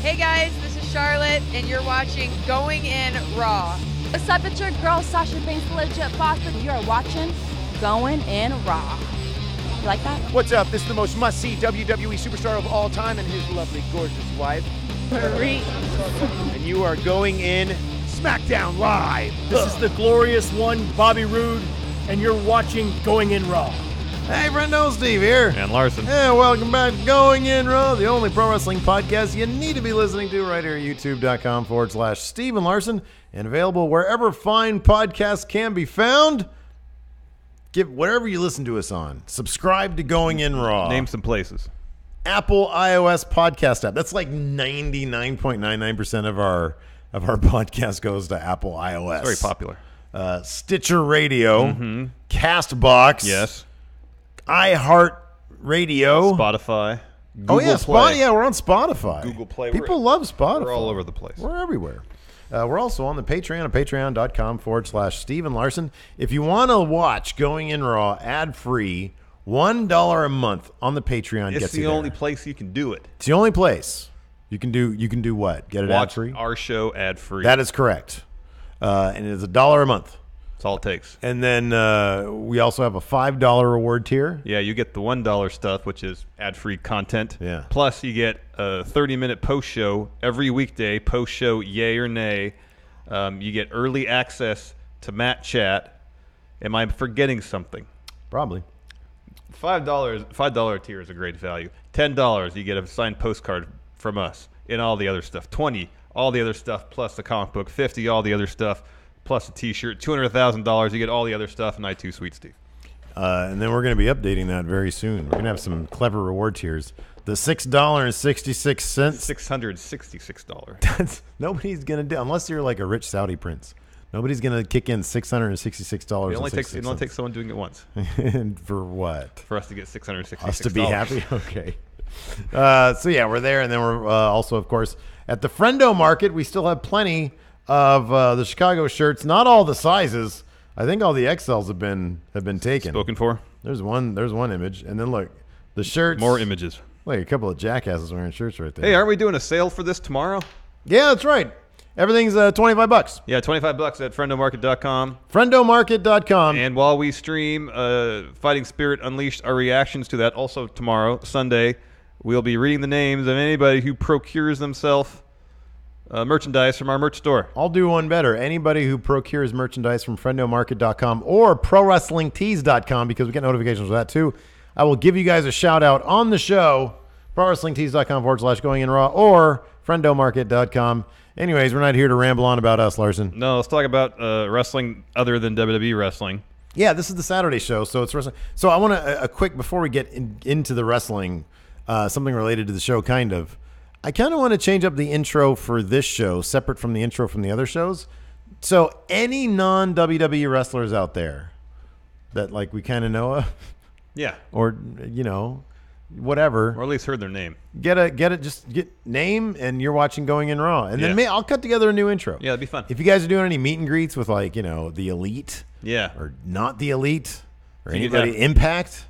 Hey guys, this is Charlotte, and you're watching Going In Raw. What's up, it's your girl Sasha Banks, legit boss, and you're watching Going In Raw. You like that? What's up? This is the most must-see WWE superstar of all time and his lovely, gorgeous wife. Marie. And you are going in SmackDown Live. This is the glorious one, Bobby Roode, and you're watching Going In Raw. Hey, friendo, Steve here. And Larson. Yeah, welcome back to Going In Raw, the only pro wrestling podcast you need to be listening to right here at youtube.com/Steve and Larson, and available wherever fine podcasts can be found. Give whatever you listen to us on. Subscribe to Going In Raw. Name some places. Apple iOS podcast app. That's like 99.99% of our podcast goes to Apple iOS. It's very popular. Stitcher Radio, Castbox, Yes. iHeart Radio, Spotify. Oh yeah, Play. Yeah, we're on Spotify. Google Play. People love Spotify. We're all over the place. We're everywhere. We're also on the Patreon at patreon.com/Steve and Larson. If you want to watch Going In Raw ad-free, $1 a month on the Patreon It's gets the you only there. place you can do it. It's the only place you can do what? Get it Watch ad-free? our show ad-free. That is correct. And it's $1 a month. That's all it takes. And then we also have a $5 reward tier. Yeah, you get the $1 stuff, which is ad-free content. Yeah. Plus, you get a 30-minute post-show every weekday, post-show yay or nay. You get early access to Matt Chat. Am I forgetting something? Probably. $5 tier is a great value. $10, you get a signed postcard from us and all the other stuff. $20, all the other stuff plus the comic book. $50, all the other stuff plus a T-shirt. $200,000, you get all the other stuff, and I too, sweet Steve. And then we're going to be updating that very soon. We're going to have some clever reward tiers. The $6.66. $666. That's nobody's going to do, unless you're like a rich Saudi prince. Nobody's going to kick in $666. It only takes someone doing it once. And for what? For us to get $666. Us to be happy? Okay. So yeah, we're there. And then we're also, of course, at the Friendo Market. We still have plenty of the Chicago shirts. Not all the sizes. I think all the XLs have been taken. Spoken for. There's one image. And then look, the shirts. More images. Like a couple of jackasses wearing shirts right there. Hey, aren't we doing a sale for this tomorrow? Yeah, that's right. Everything's $25. Yeah, $25 at friendomarket.com. Friendomarket.com. And while we stream Fighting Spirit Unleashed, our reactions to that also tomorrow, Sunday, we'll be reading the names of anybody who procures themselves merchandise from our merch store. I'll do one better. Anybody who procures merchandise from friendomarket.com or prowrestlingtees.com, because we get notifications for that too, I will give you guys a shout out on the show. prowrestlingtees.com/going in raw or friendomarket.com. Anyways, we're not here to ramble on about us, Larson. No, let's talk about wrestling other than WWE wrestling. Yeah, this is the Saturday show, so it's wrestling. So I want to, a quick, before we get into the wrestling, something related to the show, kind of. I kind of want to change up the intro for this show, separate from the intro from the other shows. So any non-WWE wrestlers out there that like we kind of know of, Yeah. or whatever, Or at least heard their name. just get name, and you're watching Going In Raw, and then I'll cut together a new intro. Yeah, that'd be fun. If you guys are doing any meet and greets with like the Elite, Yeah. or not the Elite, or So you could anybody have Impact,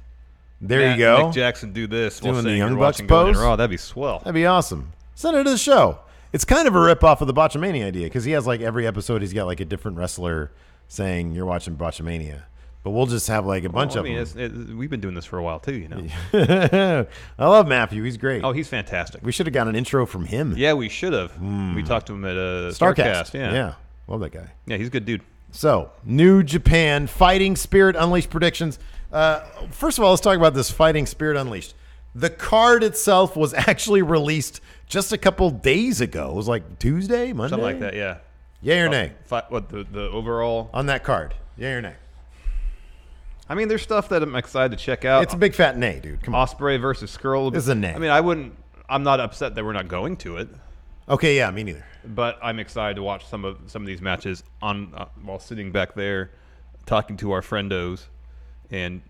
there you go. Nick Jackson do this. Doing while the saying Young you're Bucks watching Going In pose? Raw. That'd be swell. That'd be awesome. Send it to the show. It's kind of a rip-off of the Botchamania idea, because he has like every episode he's got like a different wrestler saying you're watching Botchamania. But we'll just have like a bunch of them. We've been doing this for a while too, you know. I love Matthew. He's great. Oh, he's fantastic. We should have got an intro from him. Yeah, we should have. We talked to him at Starcast. Yeah, Love that guy. Yeah, he's a good dude. So, New Japan Fighting Spirit Unleashed predictions. First of all, let's talk about this Fighting Spirit Unleashed. The card itself was actually released just a couple days ago. It was like Tuesday, Monday? Something like that, yeah. Yay or nay? What, the overall? On that card. Yay or nay? I mean, there's stuff that I'm excited to check out. It's a big fat nay, dude. Come on. Ospreay versus Skrull. It's a nay. I mean, I'm not upset that we're not going to it, Okay, yeah, me neither. but I'm excited to watch some of these matches while sitting back there talking to our friendos and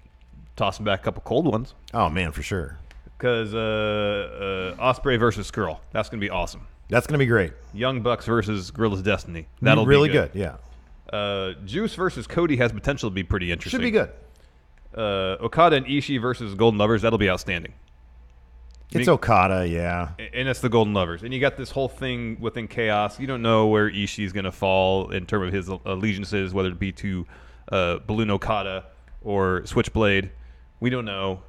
tossing back a couple cold ones. Oh, man, for sure. Because Ospreay versus Skrull, that's going to be awesome. That's going to be great. Young Bucks versus Gorilla's Destiny. That'll really be good. Yeah. Juice versus Cody has potential to be pretty interesting. Should be good. Okada and Ishii versus Golden Lovers. That'll be outstanding. It's Okada, yeah. And it's the Golden Lovers. And you got this whole thing within Chaos. You don't know where Ishii's going to fall in terms of his allegiances, whether it be to Balloon Okada or Switchblade. We don't know.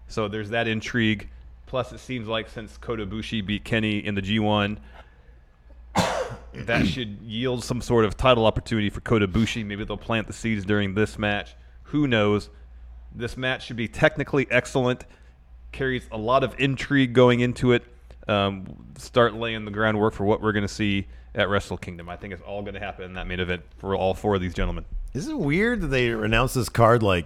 So there's that intrigue. Plus, it seems like since Kota Ibushi beat Kenny in the G1, that should yield some sort of title opportunity for Kota Ibushi. Maybe they'll plant the seeds during this match. Who knows? This match should be technically excellent. Carries a lot of intrigue going into it. Start laying the groundwork for what we're going to see at Wrestle Kingdom. I think it's all going to happen in that main event for all four of these gentlemen. Is it weird that they announced this card like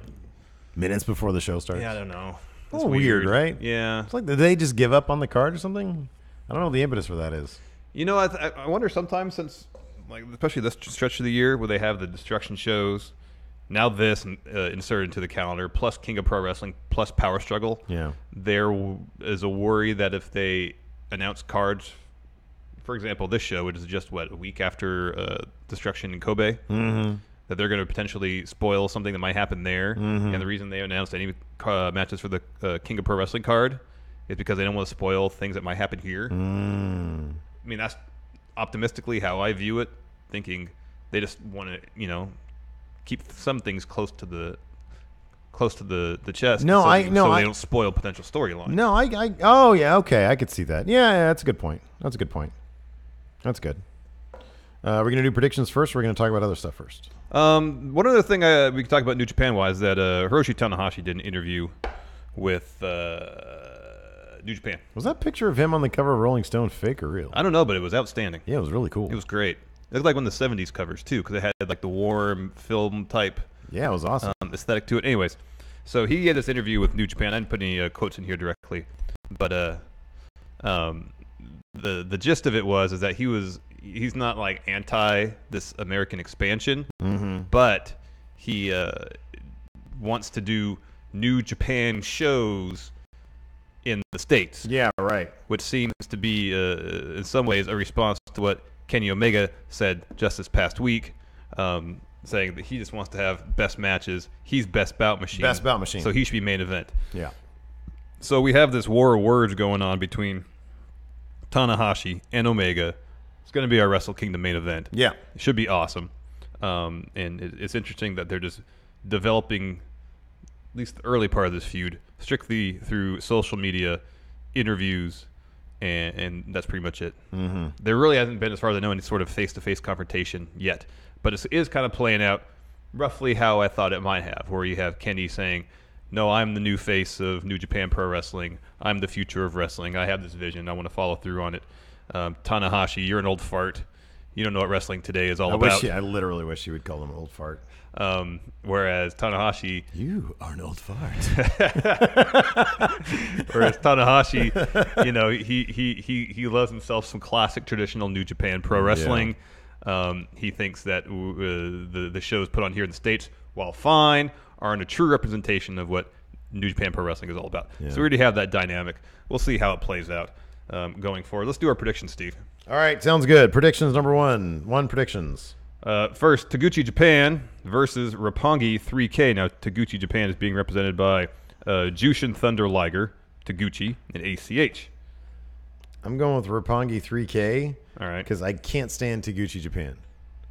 minutes before the show starts? Yeah, I don't know. It's weird, right? Yeah. It's like, did they just give up on the card or something? I don't know what the impetus for that is. You know, I wonder sometimes since, like, especially this stretch of the year where they have the Destruction shows, now this inserted into the calendar, plus King of Pro Wrestling, plus Power Struggle. Yeah. There is a worry that if they announce cards, for example, this show, which is just, a week after Destruction in Kobe, that they're going to potentially spoil something that might happen there. And the reason they announced any matches for the King of Pro Wrestling card is because they don't want to spoil things that might happen here. I mean, that's optimistically how I view it, thinking they just want to, keep some things close to the chest. No, so they don't spoil potential storylines. No, oh yeah, okay, I could see that. Yeah, that's a good point. That's That's good. We're gonna do predictions first. Or we're gonna talk about other stuff first. One other thing we can talk about New Japan wise that Hiroshi Tanahashi did an interview with New Japan. Was that picture of him on the cover of Rolling Stone fake or real? I don't know, but it was outstanding. Yeah, it was really cool. It was great. It looked like one of the 70s covers, too, because it had like the warm film type Yeah, it was awesome. aesthetic to it. Anyways, so he had this interview with New Japan. I didn't put any quotes in here directly, but the gist of it is that he's not like anti this American expansion, but he wants to do New Japan shows in the States. Yeah, right. Which seems to be, in some ways, a response to what Kenny Omega said just this past week, saying that he just wants to have best matches. He's best bout machine. Best bout machine. So he should be main event. Yeah. So we have this war of words going on between Tanahashi and Omega. It's going to be our Wrestle Kingdom main event. Yeah. It should be awesome. And it's interesting that they're just developing at least the early part of this feud strictly through social media, interviews, and that's pretty much it. There really hasn't been, as far as I know, any sort of face-to-face confrontation yet. But it is kind of playing out roughly how I thought it might have, where you have Kenny saying, no, I'm the new face of New Japan Pro Wrestling. I'm the future of wrestling. I have this vision. I want to follow through on it. Tanahashi, you're an old fart. You don't know what wrestling today is all about. I literally wish you would call him an old fart. Whereas Tanahashi... You are an old fart. Whereas Tanahashi, he loves himself some classic traditional New Japan Pro Wrestling. Yeah. He thinks that the shows put on here in the States, while fine, aren't a true representation of what New Japan Pro Wrestling is all about. Yeah. So we already have that dynamic. We'll see how it plays out going forward. Let's do our predictions, Steve. All right, sounds good. Predictions number one. Predictions. First, Taguchi Japan versus Roppongi 3K. Now, Taguchi Japan is being represented by Jushin Thunder Liger, Taguchi, and ACH. I'm going with Roppongi 3K. All right. Because I can't stand Taguchi Japan.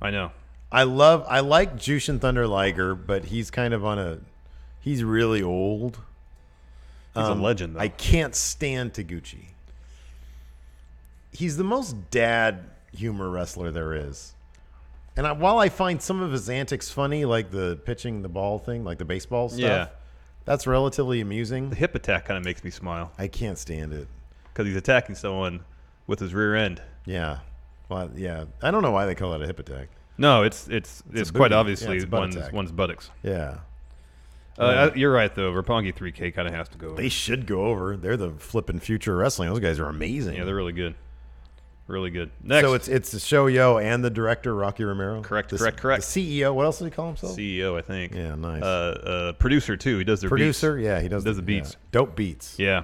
I know. I like Jushin Thunder Liger, but he's kind of he's really old. He's a legend, though. I can't stand Taguchi. He's the most dad humor wrestler there is. And while I find some of his antics funny, like the pitching the ball thing, like the baseball stuff, that's relatively amusing. The hip attack kind of makes me smile. I can't stand it. Because he's attacking someone with his rear end. Yeah. Well, yeah. I don't know why they call it a hip attack. No, it's quite obviously one's buttocks. Yeah. You're right, though. Roppongi 3K kind of has to go over. They should go over. They're the flipping future of wrestling. Those guys are amazing. Yeah, they're really good. Really good. Next. So it's Shoyo and the director, Rocky Romero? Correct. The CEO. What else did he call himself? CEO, I think. Yeah, nice. Producer, too. He does their beats. Producer, yeah. He does the beats. Yeah. Dope beats. Yeah.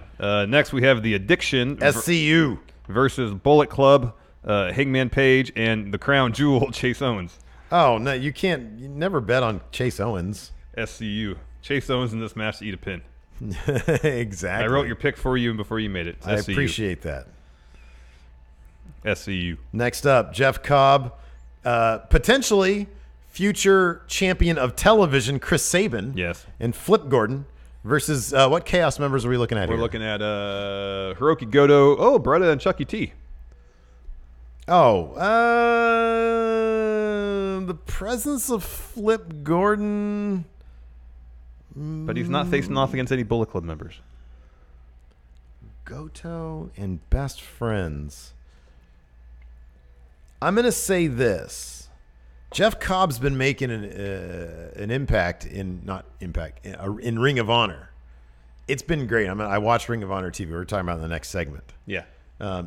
Next, we have The Addiction. SCU. Versus Bullet Club, Hangman Page, and the crown jewel, Chase Owens. Oh, no, you never bet on Chase Owens. SCU. Chase Owens in this match to eat a pin. Exactly. I wrote your pick for you before you made it. I SCU. appreciate that. SCU. Next up, Jeff Cobb, potentially future champion of television, Chris Sabin. Yes. And Flip Gordon versus what Chaos members are we looking at We're here? looking at Hiroki Goto. Oh, Beretta and Chucky T. Oh, the presence of Flip Gordon. But he's not facing off against any Bullet Club members. Goto and best friends. I'm going to say this. Jeff Cobb's been making an impact in Ring of Honor. It's been great. I watched Ring of Honor TV. We're talking about in the next segment. Yeah.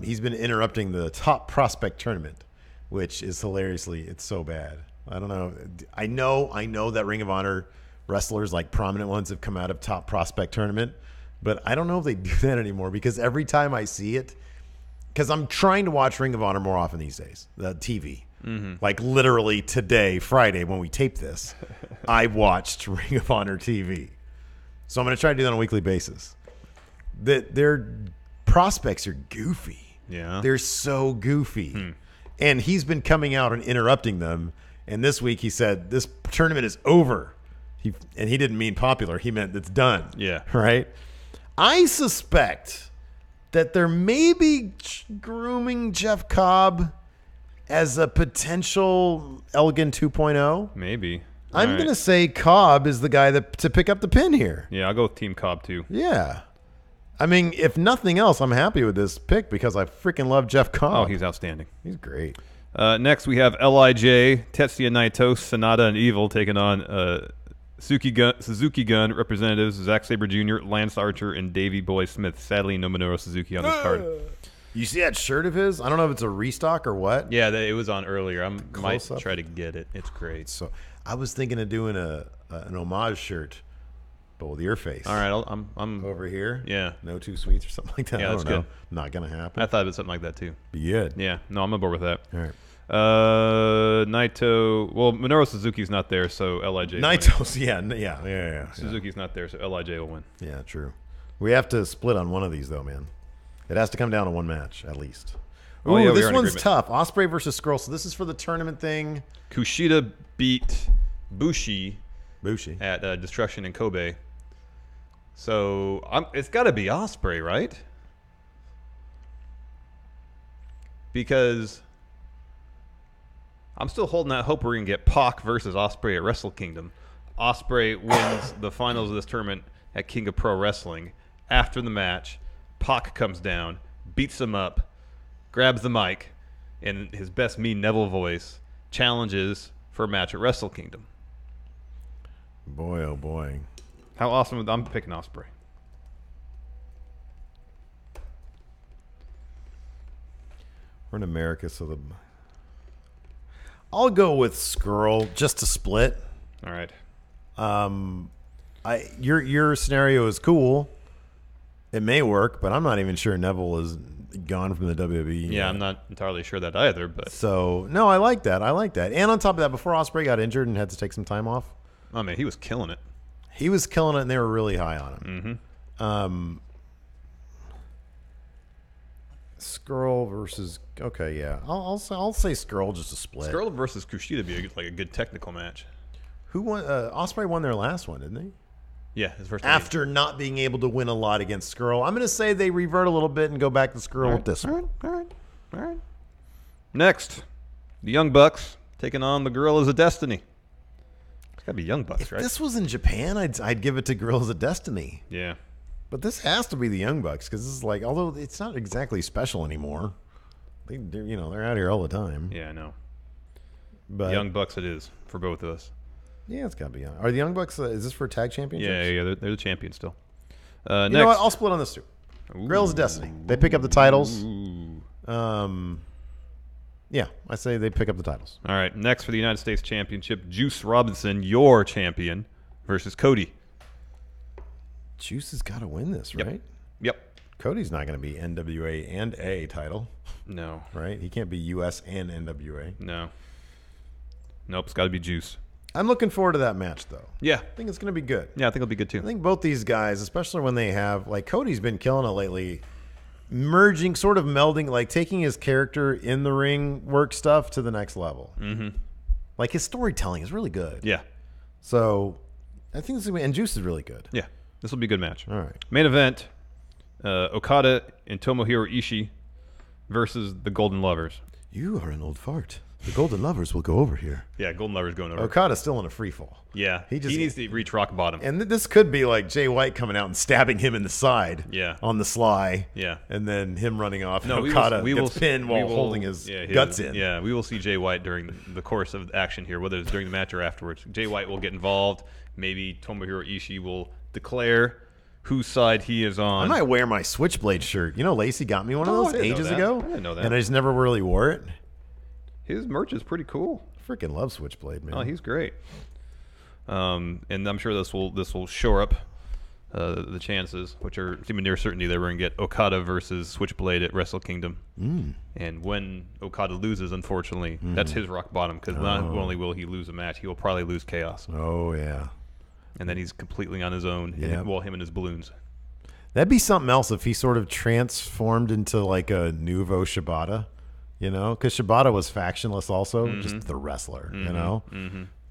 He's been interrupting the top prospect tournament, which is hilariously, it's so bad. I don't know. I know that Ring of Honor wrestlers, like prominent ones, have come out of top prospect tournament, but I don't know if they do that anymore because every time I see it, because I'm trying to watch Ring of Honor more often these days, the TV. Mm-hmm. Like literally today, Friday, when we tape this, I watched Ring of Honor TV. So I'm going to try to do that on a weekly basis. Their prospects are goofy. Yeah. They're so goofy. And he's been coming out and interrupting them. And this week he said, this tournament is over. And he didn't mean popular. He meant it's done. Yeah. Right? I suspect that they're maybe grooming Jeff Cobb as a potential Elgin 2.0. Maybe. I'm going to say Cobb is the guy to pick up the pin here. Yeah, I'll go with Team Cobb too. Yeah. I mean, if nothing else, I'm happy with this pick because I freaking love Jeff Cobb. Oh, he's outstanding. He's great. Next, we have L.I.J., Tetsuya Naito, Sonata, and Evil taking on Suzuki Gun representatives Zack Sabre Jr., Lance Archer, and Davey Boy Smith. Sadly, no Minoru Suzuki on this card. You see that shirt of his? I don't know if it's a restock or what. Yeah, it was on earlier. I might Close up. try to get it. It's great. So I was thinking of doing an homage shirt, but with your face. All right, I'm Over here. Yeah. No Two Sweets or something like that. Yeah, I that's don't know. good. Not going to happen. I thought it was something like that too. Be good. Yeah, no, I'm on board with that. All right. Naito. Well, Minoru Suzuki's not there, so Lij. Naito's, yeah. Suzuki's not there, so Lij will win. Yeah, true. We have to split on one of these, though, man. It has to come down to one match, at least. Ooh, Oh, yeah, we this are in one's agreement. tough. Ospreay versus Skrull. So this is for the tournament thing. Kushida beat Bushi at Destruction in Kobe. So it's got to be Ospreay, right? Because I'm still holding out hope we're going to get Pac versus Ospreay at Wrestle Kingdom. Ospreay wins the finals of this tournament at King of Pro Wrestling. After the match, Pac comes down, beats him up, grabs the mic, in his best mean Neville voice, challenges for a match at Wrestle Kingdom. Boy, oh boy. How awesome. I'm picking Ospreay. We're in America, so I'll go with Skrull just to split. All right. Your scenario is cool. It may work, but I'm not even sure Neville is gone from the WWE. Yeah, yet. I'm not entirely sure that either, but So no, I like that. And on top of that, before Ospreay got injured and had to take some time off, I mean, he was killing it. he was killing it, and they were really high on him. Mm-hmm. Skrull versus I'll say Skrull just to split. Skrull versus Kushida would be a good technical match. Who won? Ospreay won their last one, didn't he? Yeah, his first time. After not being able to win a lot against Skrull, I'm going to say they revert a little bit and go back to Skrull with this one. All right. Next, the Young Bucks taking on the Gorillas of Destiny. It's got to be Young Bucks, If right? this was in Japan, I'd give it to Gorillas of Destiny. Yeah. But this has to be the Young Bucks because this is like, although it's not exactly special anymore, they're out here all the time. Yeah, I know. But Young Bucks it is for both of us. yeah, it's got to be. Are the Young Bucks? Is this for tag championships? Yeah, they're the champions still. You Next. know what? I'll split on this too. Gorillas of Destiny. They pick up the titles. Yeah, I say they pick up the titles. All right, next for the United States Championship, Juice Robinson, your champion, versus Cody. Juice has got to win this, right? Yep. Cody's not going to be NWA and A title, No. right? He can't be US and NWA. No. Nope, it's got to be Juice. I'm looking forward to that match, though. Yeah. I think it's going to be good. Yeah, I think it'll be good too. I think both these guys, especially when they have, like, Cody's been killing it lately, merging, sort of melding, like taking his character in the ring work stuff to the next level. Mm-hmm. Like, his storytelling is really good. Yeah. So, I think this is going to be, and Juice is really good. Yeah. This will be a good match. All right. Main event, Okada and Tomohiro Ishii versus the Golden Lovers. You are an old fart. The Golden Lovers will go over here. Yeah, Golden Lovers going over. Okada's still in a free fall. Yeah. He needs to reach rock bottom. And this could be like Jay White coming out and stabbing him in the side. Yeah. On the sly. Yeah. And then him running off. No, and Okada gets pinned while holding his guts in. Yeah, we will see Jay White during the course of action here, whether it's during the match or afterwards. Jay White will get involved. Maybe Tomohiro Ishii will declare whose side he is on. I might wear my Switchblade shirt. You know, Lacey got me one of those ages ago. I didn't know that. And I just never really wore it. His merch is pretty cool. Freaking love Switchblade, man. Oh, he's great. And I'm sure this will shore up the chances, which are seeming near certainty that we're going to get Okada versus Switchblade at Wrestle Kingdom. And when Okada loses, unfortunately, that's his rock bottom, because not only will he lose a match, he will probably lose Chaos. Oh, yeah. And then he's completely on his own, him and his balloons. That'd be something else if he sort of transformed into like a nouveau Shibata, you know? Because Shibata was factionless also, just the wrestler, you know?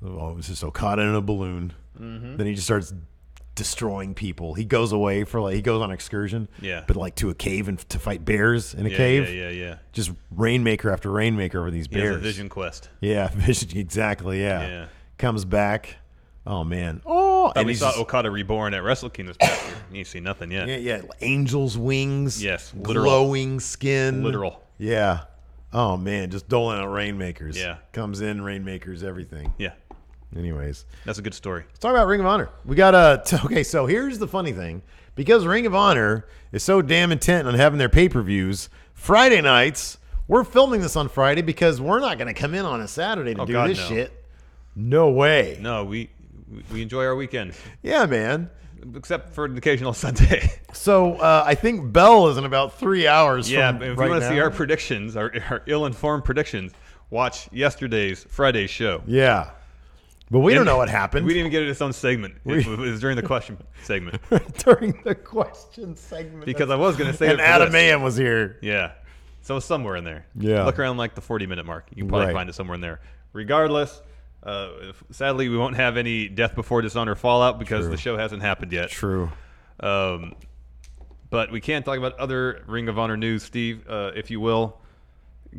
Oh, it was just Okada in a balloon. Then he just starts destroying people. He goes away he goes on excursion, but like to a cave and to fight bears in a cave. Yeah. Just rainmaker after rainmaker over these bears. He has a vision quest. Yeah, vision, exactly, yeah. Comes back. Oh, man. And we saw Okada Reborn at Wrestle Kingdom this past year. You ain't seen nothing yet. Yeah. Angel's wings. Yes. Literal. Glowing skin. Literal. Yeah. Oh, man. Just doling out rainmakers. Yeah. Comes in, rainmakers, everything. Yeah. Anyways. That's a good story. Let's talk about Ring of Honor. We got okay, so here's the funny thing. Because Ring of Honor is so damn intent on having their pay-per-views, Friday nights, we're filming this on Friday because we're not going to come in on a Saturday to do this shit. No way. No, we enjoy our weekends. Yeah, man. Except for an occasional Sunday. So I think Bell is in about 3 hours Yeah, from if right you want to now. see our predictions, our ill-informed predictions, watch yesterday's Friday show. Yeah. But we don't know what happened. We didn't even get it its own segment. It was during the question segment. During the question segment. Because I was going to say and Adam Mayhem was here. Yeah. So it's somewhere in there. Yeah. Look around like the 40-minute mark. You can probably find it somewhere in there. Regardless, sadly, we won't have any Death Before Dishonor Fallout because the show hasn't happened yet. True. But we can talk about other Ring of Honor news. Steve, if you will,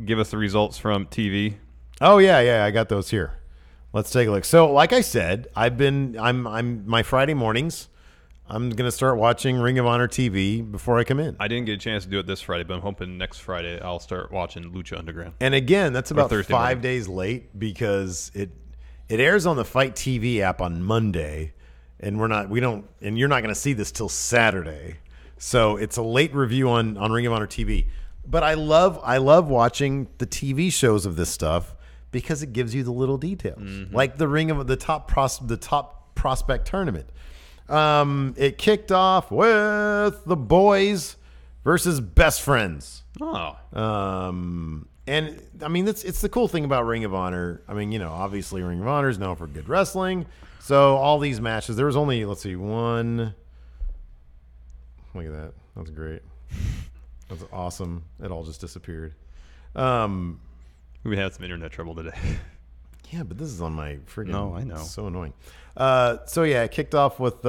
give us the results from TV. Oh, yeah. I got those here. Let's take a look. So, like I said, I'm my Friday mornings, I'm going to start watching Ring of Honor TV before I come in. I didn't get a chance to do it this Friday, but I'm hoping next Friday I'll start watching Lucha Underground. And again, that's about Thursday 5 morning. days late because it airs on the Fight TV app on Monday, and you're not going to see this till Saturday. So it's a late review on Ring of Honor TV. But I love watching the TV shows of this stuff because it gives you the little details, like the top prospect tournament. It kicked off with the boys versus best friends. Oh. And I mean, it's the cool thing about Ring of Honor. I mean, obviously Ring of Honor is known for good wrestling. So all these matches, there was only, one. Look at that. That's great. That's awesome. It all just disappeared. We had some internet trouble today. Yeah, but this is on my freaking. No, I know. It's so annoying. So yeah, it kicked off with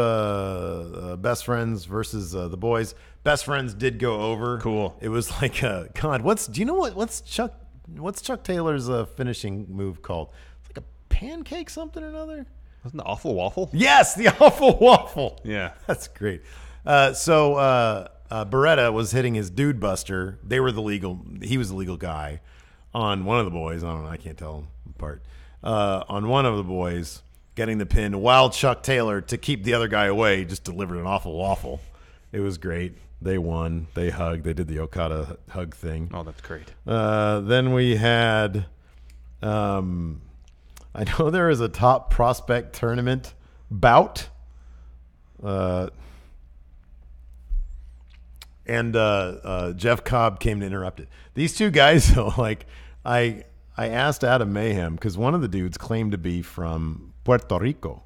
Best Friends versus the boys. Best Friends did go over. Cool. It was like God. Do you know what's Chuck Taylor's finishing move called? It's like a pancake something or another. Wasn't the Awful Waffle? Yes, the Awful Waffle. Yeah, that's great. So Beretta was hitting his Dude Buster. He was the legal guy on one of the boys. I don't know. I can't tell them apart. On one of the boys getting the pin while Chuck Taylor, to keep the other guy away, just delivered an awful waffle. It was great. They won. They hugged. They did the Okada hug thing. Oh, that's great. Then we had, I know there is a top prospect tournament bout. And Jeff Cobb came to interrupt it. These two guys, though, like I I asked Adam Mayhem because one of the dudes claimed to be from Puerto Rico.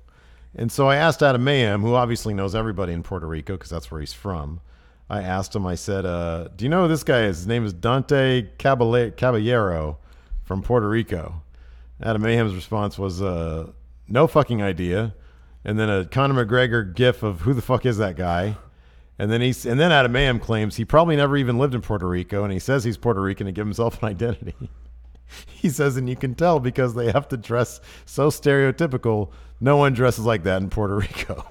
And so I asked Adam Mayhem, who obviously knows everybody in Puerto Rico because that's where he's from. I asked him, I said, do you know who this guy is? His name is Dante Caballero from Puerto Rico. Adam Mayhem's response was, no fucking idea. And then a Conor McGregor gif of who the fuck is that guy? And then Adam Mayhem claims he probably never even lived in Puerto Rico, and he says he's Puerto Rican to give himself an identity. He says, and you can tell because they have to dress so stereotypical. No one dresses like that in Puerto Rico.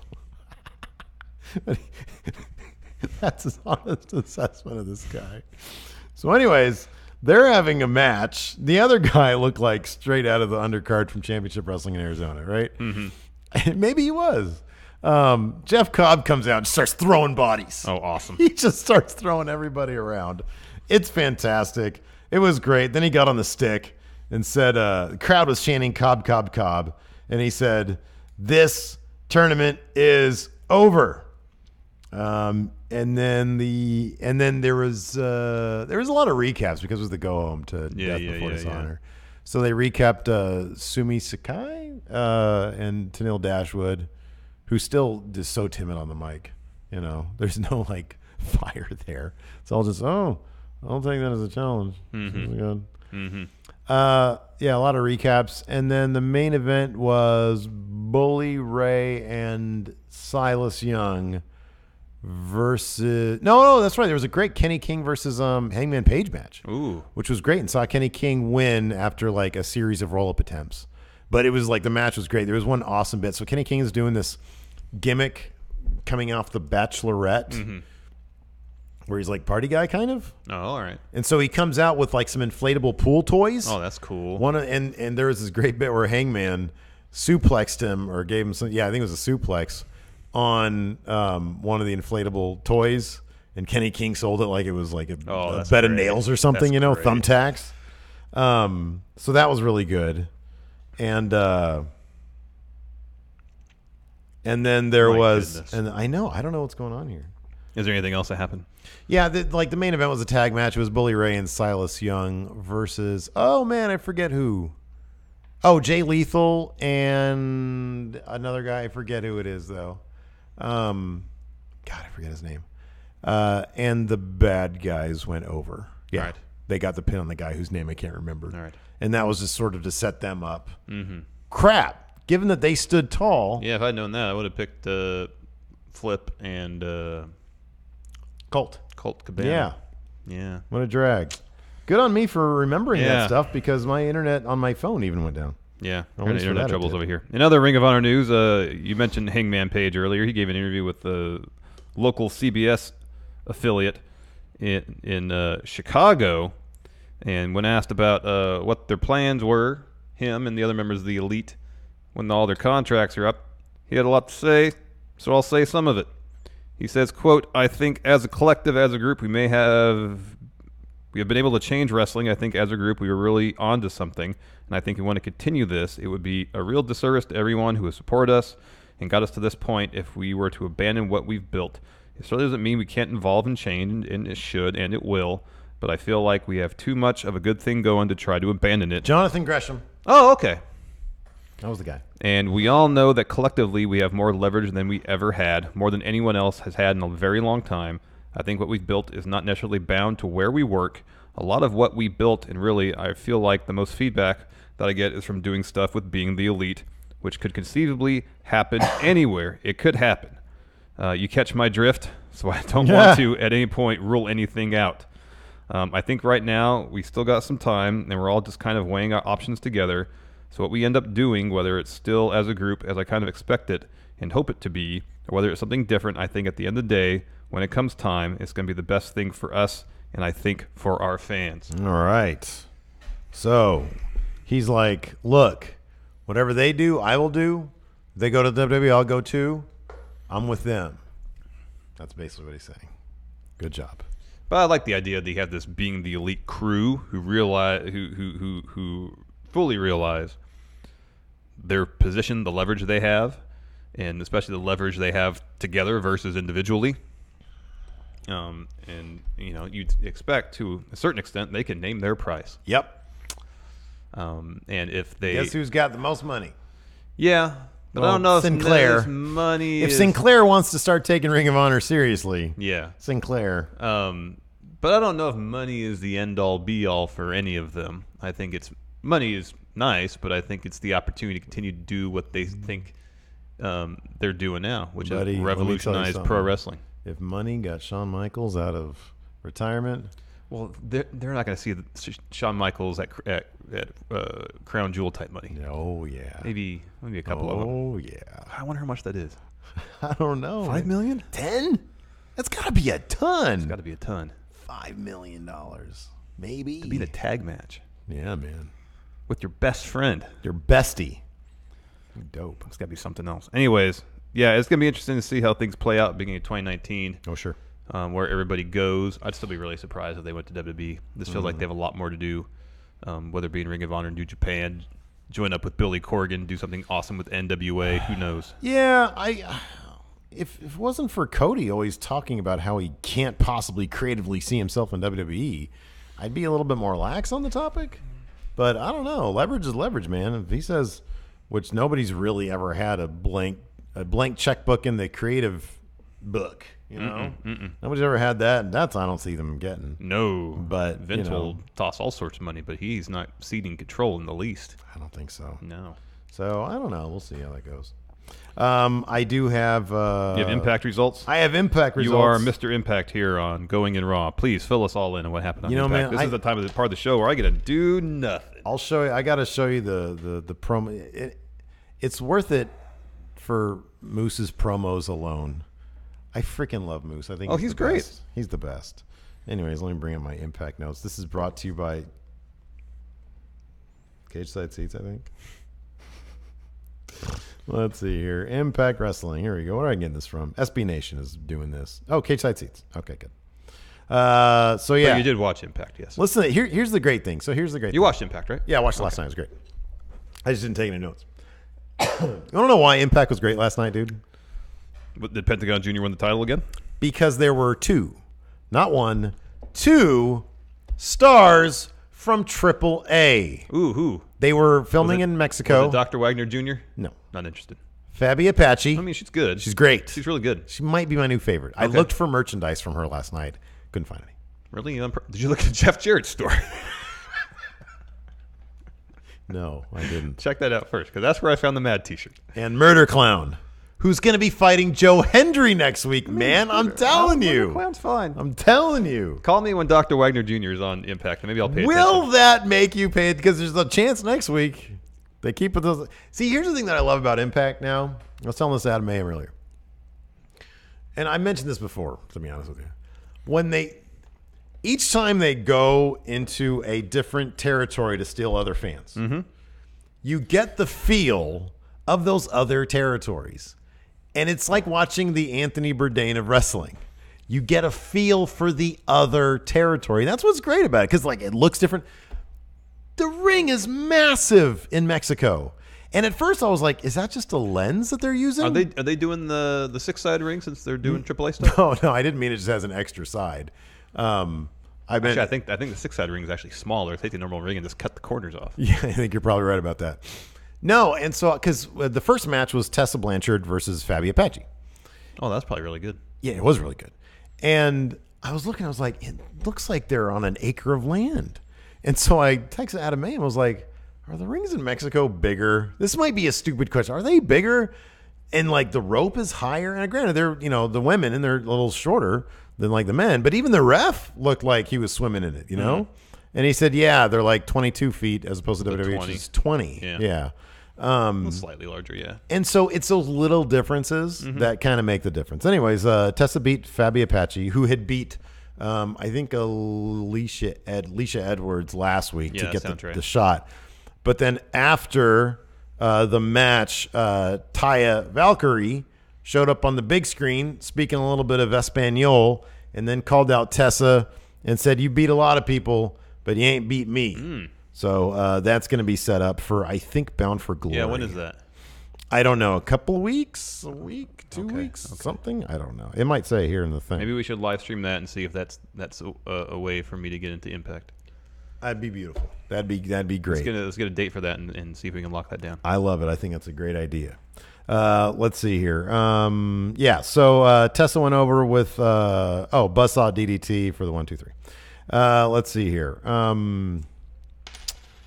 That's his honest assessment of this guy. So anyways, they're having a match. The other guy looked like straight out of the undercard from Championship Wrestling in Arizona, right? Mm-hmm. Maybe he was. Jeff Cobb comes out and starts throwing bodies. Oh, awesome. He just starts throwing everybody around. It's fantastic. It was great. Then he got on the stick and said, the crowd was chanting Cobb, Cobb, Cobb. And he said, this tournament is over. And then there was a lot of recaps because it was the go home to Death Before Dishonor. So they recapped Sumi Sakai and Tenille Dashwood, who's still just so timid on the mic. You know, there's no like fire there. It's all just, I'll take that as a challenge. Mm-hmm. Good. Mm-hmm. A lot of recaps. And then the main event was Bully Ray and Silas Young versus no, that's right. There was a great Kenny King versus Hangman Page match. Ooh. Which was great, and saw Kenny King win after like a series of roll-up attempts. But it was like the match was great. There was one awesome bit. So Kenny King is doing this gimmick coming off The Bachelorette. Mm-hmm. Where he's like party guy kind of. Oh, all right. And so he comes out with like some inflatable pool toys. Oh, that's cool. And there was this great bit where Hangman suplexed him or gave him some. Yeah, I think it was a suplex on one of the inflatable toys, and Kenny King sold it like it was like a bed of nails or something. That's great. Thumbtacks. So that was really good. And then there was, goodness. And I don't know what's going on here. Is there anything else that happened? Yeah, the main event was a tag match. It was Bully Ray and Silas Young versus, oh man, I forget who. Oh, Jay Lethal and another guy. I forget who it is though. God, I forget his name. And the bad guys went over. Yeah, right. They got the pin on the guy whose name I can't remember. All right. And that was just sort of to set them up. Mm-hmm. Crap. Given that they stood tall. Yeah, if I'd known that, I would have picked Flip and Colt Cabana. Yeah. What a drag. Good on me for remembering that stuff because my internet on my phone even went down. Yeah, internet troubles over here. In other Ring of Honor news, you mentioned Hangman Page earlier. He gave an interview with the local CBS affiliate in Chicago, and when asked about what their plans were, him and the other members of the Elite, when all their contracts are up, he had a lot to say, so I'll say some of it. He says, quote, I think as a collective, as a group, we have been able to change wrestling. I think as a group, we were really onto something. And I think we want to continue this. It would be a real disservice to everyone who has supported us and got us to this point if we were to abandon what we've built. It certainly doesn't mean we can't evolve and change, and it should, and it will. But I feel like we have too much of a good thing going to try to abandon it. Jonathan Gresham. Oh, okay. That was the guy. And we all know that collectively we have more leverage than we ever had, more than anyone else has had in a very long time. I think what we've built is not necessarily bound to where we work. A lot of what we built, and really I feel like the most feedback that I get is from doing stuff with being the Elite, which could conceivably happen anywhere. It could happen. You catch my drift, so I don't want to at any point rule anything out. I think right now we still got some time, and we're all just kind of weighing our options together. So what we end up doing, whether it's still as a group as I kind of expect it and hope it to be, or whether it's something different, I think at the end of the day, when it comes time, it's going to be the best thing for us and I think for our fans. All right. So he's like, look, whatever they do, I will do. They go to WWE, I'll go too. I'm with them. That's basically what he's saying. Good job. But I like the idea that he had this being the Elite crew who realize who fully realize their position, the leverage they have, and especially the leverage they have together versus individually. And you'd expect to a certain extent they can name their price. Yep. And if they Guess who's got the most money? yeah, but Well, I don't know if Sinclair. Sinclair's money. If is, Sinclair wants to start taking Ring of Honor seriously, yeah, Sinclair. but I don't know if money is the end all be all for any of them. I think money is nice, but I think it's the opportunity to continue to do what they think they're doing now, which Buddy, let is me tell you revolutionize something. pro wrestling. If money got Shawn Michaels out of retirement, Well, they're not going to see Shawn Michaels at Crown Jewel type money. oh yeah, Maybe a couple of them. oh yeah. I wonder how much that is. I don't know. 5 million? 10? That's got to be a ton. It's got to be a ton. $5 million, maybe. To be in a tag match Yeah, man. with your best friend. Your bestie. Dope. It's got to be something else. Anyways, yeah, it's going to be interesting to see how things play out beginning of 2019. Oh, sure. Where everybody goes. I'd still be really surprised if they went to WWE. This feels like they have a lot more to do, whether it be in Ring of Honor, New Japan, join up with Billy Corgan, do something awesome with NWA. Who knows? Yeah, if it wasn't for Cody always talking about how he can't possibly creatively see himself in WWE, I'd be a little bit more lax on the topic. But I don't know. Leverage is leverage, man. If he says, which nobody's really ever had a blank checkbook in the creative book, you know, nobody's ever had that. And that's I don't see them getting. No, But, Vince you know. will toss all sorts of money, but he's not ceding control in the least. I don't think so. No. So I don't know. We'll see how that goes. I do have. You have Impact results? I have Impact results. You are Mr. Impact here on Going in Raw. Please fill us all in on what happened on You know, Impact. man, This is the part of the show where I get to do nothing. I'll show you. I got to show you the promo. It's worth it for Moose's promos alone. I freaking love Moose. I think. He's the great. best. He's the best. Anyways, let me bring up my Impact notes. This is brought to you by Cage Side Seats, I think. Let's see here. Impact Wrestling. Here we go. Where are I getting this from? SB Nation is doing this. Oh, Cage Side Seats. Okay, good. So yeah, But you did watch Impact, yes. Listen, here's the great thing. So here's the great. You watched Impact, right? Yeah, I watched it last night. It was great. I just didn't take any notes. I don't know why Impact was great last night, dude. But did Pentagon Jr. win the title again? Because there were two stars from AAA. Ooh, who? They were filming in Mexico. Was it Dr. Wagner Jr.? No. Not interested. Fabi Apache. I mean, she's good. She's great. She's really good. She might be my new favorite. I Okay. looked for merchandise from her last night. Couldn't find any. Really? Did you look at Jeff Jarrett's store? No, I didn't. Check that out first, because that's where I found the Mad t-shirt. And Murder Clown, who's going to be fighting Joe Hendry next week, man. I'm telling you. Clown's fine. I'm telling you. Call me when Dr. Wagner Jr. is on Impact, and maybe I'll pay Will attention. that make you pay it? Because there's a chance next week. They keep with those. See, here's the thing that I love about Impact now. I was telling this to Adam Mayhem earlier. And I mentioned this before, to be honest with you. Each time they go into a different territory to steal other fans, you get the feel of those other territories. And it's like watching the Anthony Bourdain of wrestling. You get a feel for the other territory. That's what's great about it, because it looks different. The ring is massive in Mexico. And at first I was like, is that just a lens that they're using? Are they doing the 6-side ring since they're doing AAA stuff? No, I didn't mean it just has an extra side. I think the 6-side ring is actually smaller. Take the normal ring and just cut the corners off. Yeah, I think you're probably right about that. No, and so because the first match was Tessa Blanchard versus Fabi Apache. Oh, that's probably really good. Yeah, it was really good. And I was looking, I was like, it looks like they're on an acre of land. And so I texted Adam May and was like, are the rings in Mexico bigger? This might be a stupid question. Are they bigger? And the rope is higher. And granted, they're, the women and they're a little shorter than the men. But even the ref looked like he was swimming in it, you know? And he said, yeah, they're 22 feet as opposed to WWE, which is 20. Yeah. Slightly larger, yeah. And so it's those little differences that kind of make the difference. Anyways, Tessa beat Fabi Apache, who had beat, I think, Alicia Edwards last week to get the shot. But then after the match, Taya Valkyrie showed up on the big screen speaking a little bit of Espanol and then called out Tessa and said, you beat a lot of people, but you ain't beat me. So that's going to be set up for, I think, Bound for Glory. Yeah, when is that? I don't know. A couple of weeks? A week? 2 weeks? Something? I don't know. It might say here in the thing. Maybe we should live stream that and see if that's a way for me to get into Impact. That'd be beautiful. That'd be great. Let's get a date for that and see if we can lock that down. I love it. I think that's a great idea. Let's see here. So Tessa went over with Buzzsaw DDT for the 1, 2, 3. Let's see here.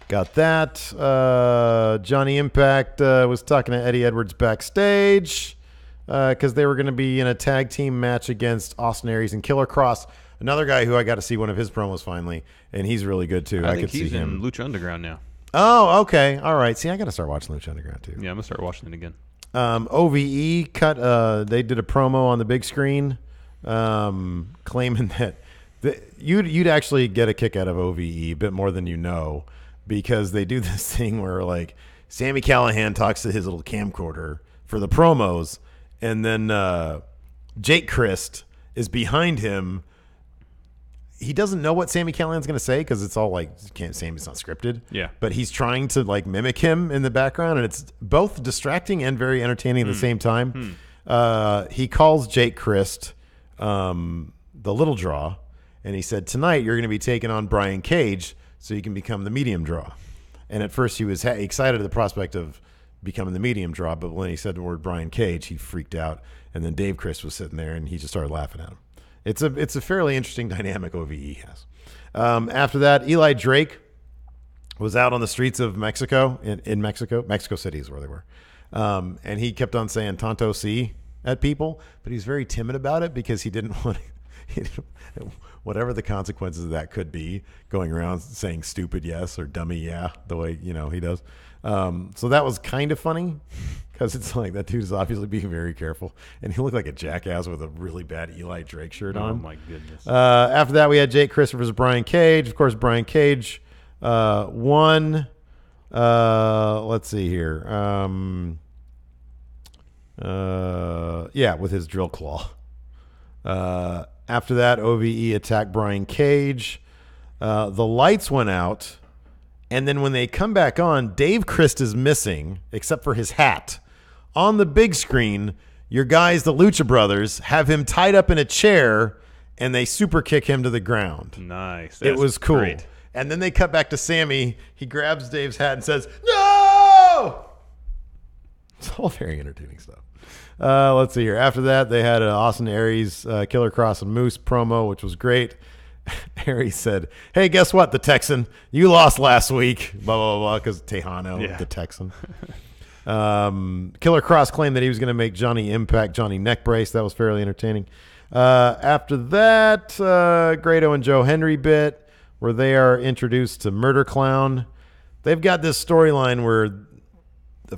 Got that. Johnny Impact was talking to Eddie Edwards backstage because they were going to be in a tag team match against Austin Aries and Killer Cross. Another guy who I got to see one of his promos finally, and he's really good too. I think could he's see him in Lucha Underground now. Oh, okay. All right. See, I got to start watching Lucha Underground too. Yeah, I'm gonna start watching it again. OVE cut. They did a promo on the big screen, claiming that you'd actually get a kick out of OVE a bit more than you know, because they do this thing where like Sami Callihan talks to his little camcorder for the promos, and then Jake Christ is behind him. He doesn't know what Sami Callihan's going to say because it's all like Sami's not scripted. Yeah. But he's trying to like mimic him in the background, and it's both distracting and very entertaining at the same time. He calls Jake Christ the little draw, and he said, tonight you're going to be taking on Brian Cage so you can become the medium draw. And at first he was excited at the prospect of becoming the medium draw, but when he said the word Brian Cage, he freaked out. And then Dave Christ was sitting there, and he just started laughing at him. It's a fairly interesting dynamic OVE has. After that, Eli Drake was out on the streets of Mexico, in Mexico. Mexico City is where they were. And he kept on saying Tonto Si at people, but he's very timid about it because he didn't want whatever the consequences of that could be, going around saying stupid yes or dummy yeah, the way he does. So that was kind of funny because it's like that dude is obviously being very careful, and he looked like a jackass with a really bad Eli Drake shirt on. Oh my goodness. After that, we had Jake Christopher versus Brian Cage. Of course, Brian Cage won. Let's see here. With his drill claw. After that, OVE attacked Brian Cage. The lights went out, and then when they come back on, Dave Christ is missing except for his hat. On the big screen, your guys, the Lucha Brothers, have him tied up in a chair, and they super kick him to the ground. Nice. It was cool. Great. And then they cut back to Sammy. He grabs Dave's hat and says, "No!" It's all very entertaining stuff. Let's see here. After that, they had an Austin Aries, Killer Cross and Moose promo, which was great. Aries said, "Hey, guess what, the Texan? You lost last week." Blah, blah, blah, because Tejano, the Texan. Killer Cross claimed that he was going to make Johnny Impact Johnny neck brace. That was fairly entertaining. After that, Grado and Joe Henry bit, where they are introduced to Murder Clown. They've got this storyline where the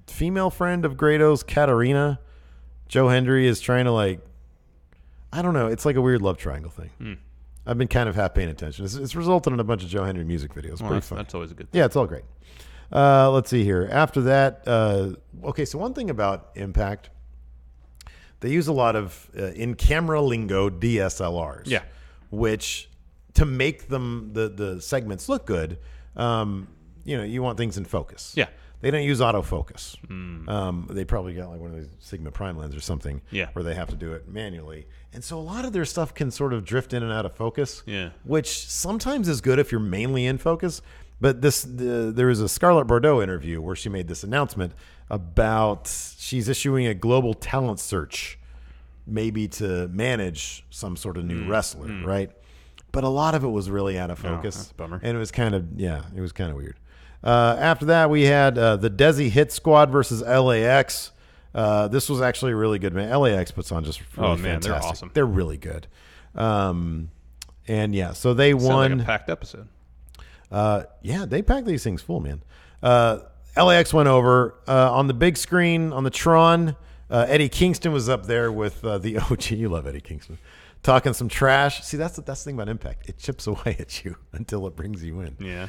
female friend of Grado's, Katarina, Joe Hendry, is trying to I don't know. It's like a weird love triangle thing. I've been kind of half paying attention. It's resulted in a bunch of Joe Hendry music videos. Well, pretty fun. That's always a good thing. Yeah, it's all great. Let's see here. After that, so one thing about Impact, they use a lot of in camera lingo DSLRs. Yeah, which to make them the segments look good, you want things in focus. Yeah. They don't use autofocus. They probably got one of those Sigma Prime lens or something where they have to do it manually. And so a lot of their stuff can sort of drift in and out of focus, which sometimes is good if you're mainly in focus. But there was a Scarlett Bordeaux interview where she made this announcement about she's issuing a global talent search, maybe to manage some sort of new wrestler, right? But a lot of it was really out of focus. That's a bummer. And it was kind of weird. After that, we had the Desi Hit Squad versus LAX. This was actually a really good, man. LAX puts on just really fantastic. They're awesome. They're really good. So they won. Like a packed episode. They pack these things full, man. LAX went over on the big screen on the Tron. Eddie Kingston was up there with the OG. You love Eddie Kingston. Talking some trash. See, that's the thing about Impact. It chips away at you until it brings you in. Yeah.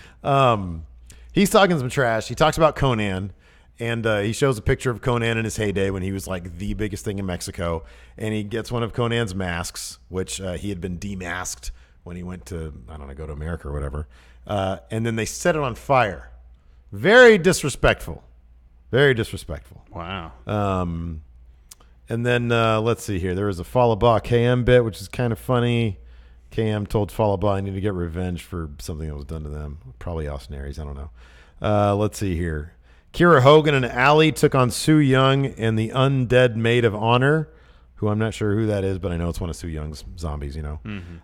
He's talking some trash. He talks about Conan, and he shows a picture of Conan in his heyday when he was like the biggest thing in Mexico. And he gets one of Conan's masks, which he had been demasked when he went to, go to America or whatever. And then they set it on fire. Very disrespectful. Very disrespectful. Wow. And then let's see here. There was a Falaba KM bit, which is kind of funny. KM told Fall Out I need to get revenge for something that was done to them. Probably Austin Aries. I don't know. Let's see here. Kira Hogan and Ali took on Su Yung and the Undead Maid of Honor, who I'm not sure who that is, but I know it's one of Su Young's zombies,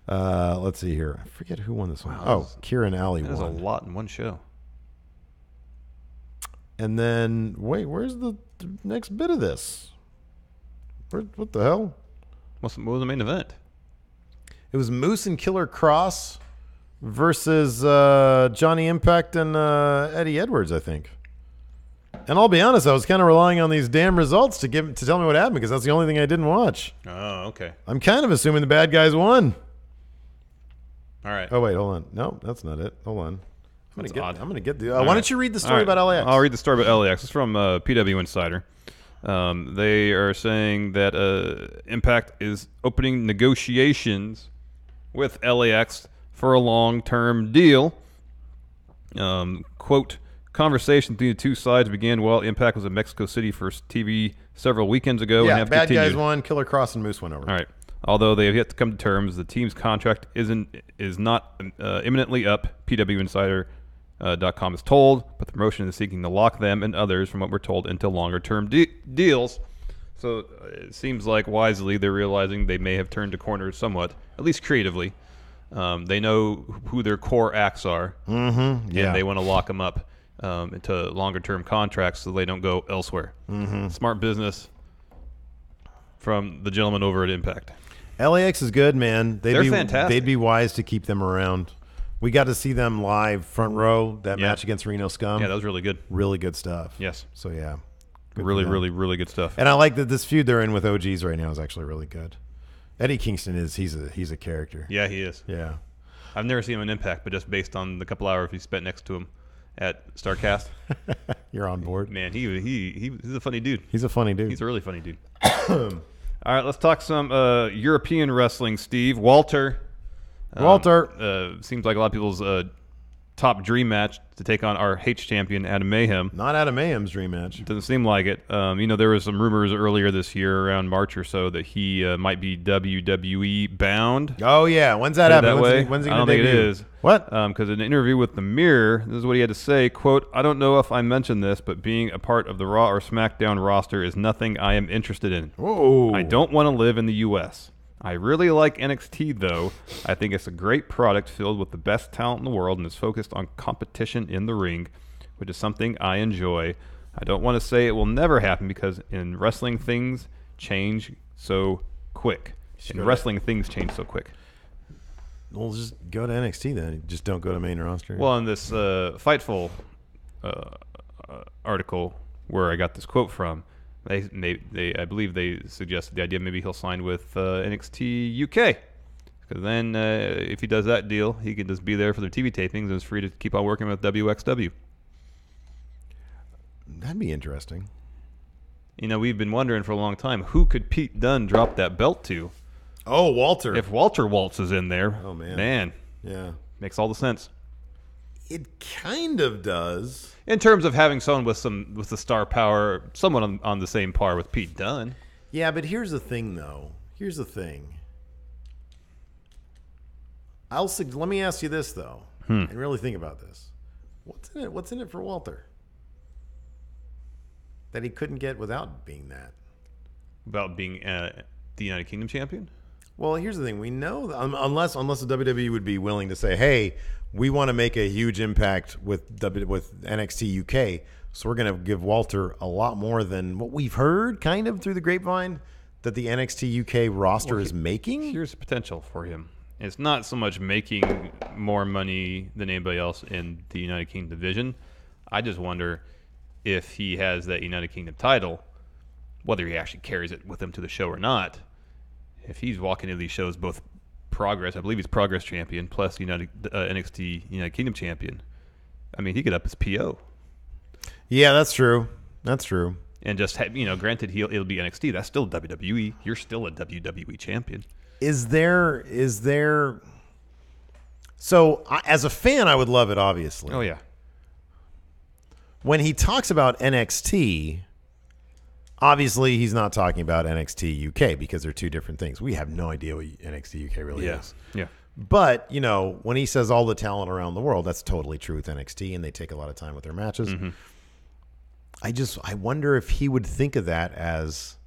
Let's see here. I forget who won this one. Kira and Ali won. That is a lot in one show. And then, wait, where's the next bit of this? What the hell? What was the main event? It was Moose and Killer Cross versus Johnny Impact and Eddie Edwards, I think. And I'll be honest, I was kind of relying on these damn results to tell me what happened because that's the only thing I didn't watch. Oh, okay. I'm kind of assuming the bad guys won. All right. Oh wait, hold on. No, that's not it. Hold on. I'm gonna get the. Why right. don't you read the story about LAX? I'll read the story about LAX. It's from PW Insider. They are saying that Impact is opening negotiations with LAX for a long-term deal. Quote, conversation between the two sides began while Impact was in Mexico City for TV several weekends ago. Yeah, and have bad continued. guys won, Killer Cross and Moose went over. All right. Although they have yet to come to terms, the team's contract is not imminently up, PWInsider.com is told, but the promotion is seeking to lock them and others, from what we're told, into longer-term deals. So it seems like wisely they're realizing they may have turned a corner somewhat, at least creatively. They know who their core acts are, and they want to lock them up into longer-term contracts so they don't go elsewhere. Smart business from the gentleman over at Impact. LAX is good, man. They're fantastic. They'd be wise to keep them around. We got to see them live, front row, that match against Reno Scum. Yeah, that was really good. Really good stuff. Yes. So, yeah. Really good stuff. And I like that this feud they're in with OGs right now is actually really good. Eddie Kingston he's a character. Yeah, he is. Yeah. I've never seen him in Impact, but just based on the couple hours he spent next to him at StarCast. You're on board. Man, he's a funny dude. He's a funny dude. He's a really funny dude. All right, let's talk some European wrestling, Steve. Walter seems like a lot of people's top dream match to take on our H champion, Adam Mayhem. Not Adam Mayhem's dream match. Doesn't seem like it. There was some rumors earlier this year, around March or so, that he might be WWE bound. Oh, yeah. When's that happen? When's he I don't gonna think it debut? is. What? Because in an interview with The Mirror, this is what he had to say, quote, I don't know if I mentioned this, but being a part of the Raw or SmackDown roster is nothing I am interested in. Oh. I don't want to live in the U.S. I really like NXT, though. I think it's a great product filled with the best talent in the world and is focused on competition in the ring, which is something I enjoy. I don't want to say it will never happen because in wrestling, things change so quick. Things change so quick. Well, just go to NXT then. Just don't go to main roster. Well, in this Fightful article where I got this quote from, I believe they suggested the idea maybe he'll sign with NXT UK. Because then if he does that deal, he can just be there for their TV tapings and is free to keep on working with WXW. That'd be interesting. We've been wondering for a long time, who could Pete Dunne drop that belt to? Oh, Walter. If Walter Waltz is in there, oh man. Yeah. Makes all the sense. It kind of does. In terms of having someone with the star power, someone on the same par with Pete Dunne. Yeah, but here's the thing, though. Here's the thing. Let me ask you this, though, and really think about this. What's in it for Walter that he couldn't get without being that? About being the United Kingdom champion? Well, here's the thing. We know that unless the WWE would be willing to say, hey, we want to make a huge impact with NXT UK, so we're going to give Walter a lot more than what we've heard kind of through the grapevine that the NXT UK roster is making. Here's the potential for him. It's not so much making more money than anybody else in the United Kingdom division. I just wonder if he has that United Kingdom title, whether he actually carries it with him to the show or not. If he's walking into these shows both Progress, I believe he's Progress champion, plus NXT United Kingdom champion, I mean, he could up his PO. Yeah, that's true. That's true. And just, granted, it'll be NXT. That's still WWE. You're still a WWE champion. Is there? So, as a fan, I would love it, obviously. Oh, yeah. When he talks about NXT, obviously he's not talking about NXT UK because they're two different things. We have no idea what NXT UK really is. Yeah. But, you know, when he says all the talent around the world, that's totally true with NXT, and they take a lot of time with their matches. Mm-hmm. I wonder if he would think of that as,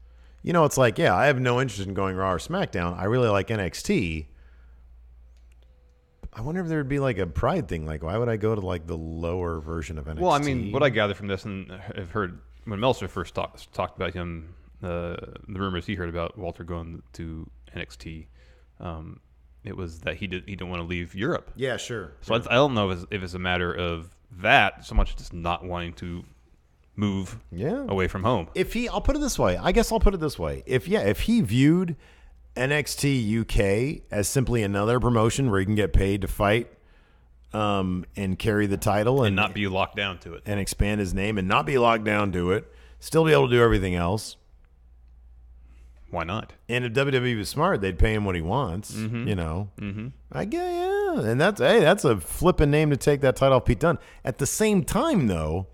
you know, it's like, yeah, I have no interest in going Raw or SmackDown. I really like NXT. I wonder if there would be like a pride thing. Like, why would I go to like the lower version of NXT? Well, I mean, what I gather from this, and I've heard when Meltzer first talked about him, the rumors he heard about Walter going to NXT, it was that he didn't want to leave Europe. Yeah, sure. So I don't know if it's a matter of that so much, just not wanting to move away from home. I'll put it this way. I guess I'll put it this way. If he viewed NXT UK as simply another promotion where he can get paid to fight and carry the title and not be locked down to it and expand his name and not be locked down to it, still be able to do everything else. Why not? And if WWE was smart, they'd pay him what he wants. You know, I guess, yeah. And that's a flipping name to take that title off Pete Dunne. At the same time, though,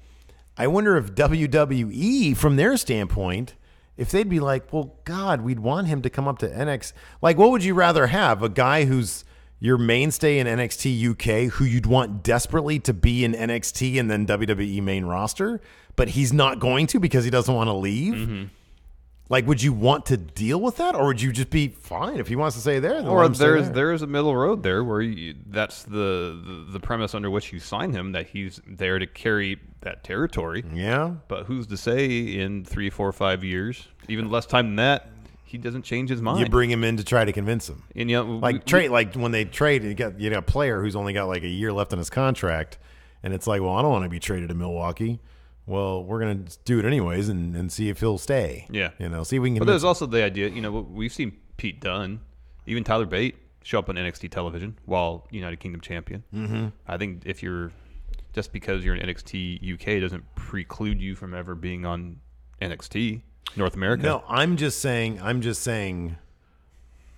I wonder if WWE, from their standpoint, if they'd be like, well, God, we'd want him to come up to NXT. Like, what would you rather have? A guy who's your mainstay in NXT UK, who you'd want desperately to be in NXT and then WWE main roster, but he's not going to because he doesn't want to leave? Like, would you want to deal with that, or would you just be fine if he wants to stay there? Then or there's a middle road there where that's the premise under which you sign him, that he's there to carry that territory. Yeah. But who's to say in 3, 4, 5 years, even less time than that, he doesn't change his mind? You bring him in to try to convince him. And like when they trade, you got a player who's only got like a year left on his contract, and it's like, well, I don't want to be traded to Milwaukee. Well, we're going to do it anyways and see if he'll stay. Yeah. You know, see if we can. But there's also the idea, you know, we've seen Pete Dunne, even Tyler Bate, show up on NXT television while United Kingdom champion. Mm-hmm. I think just because you're in NXT UK doesn't preclude you from ever being on NXT North America. No, I'm just saying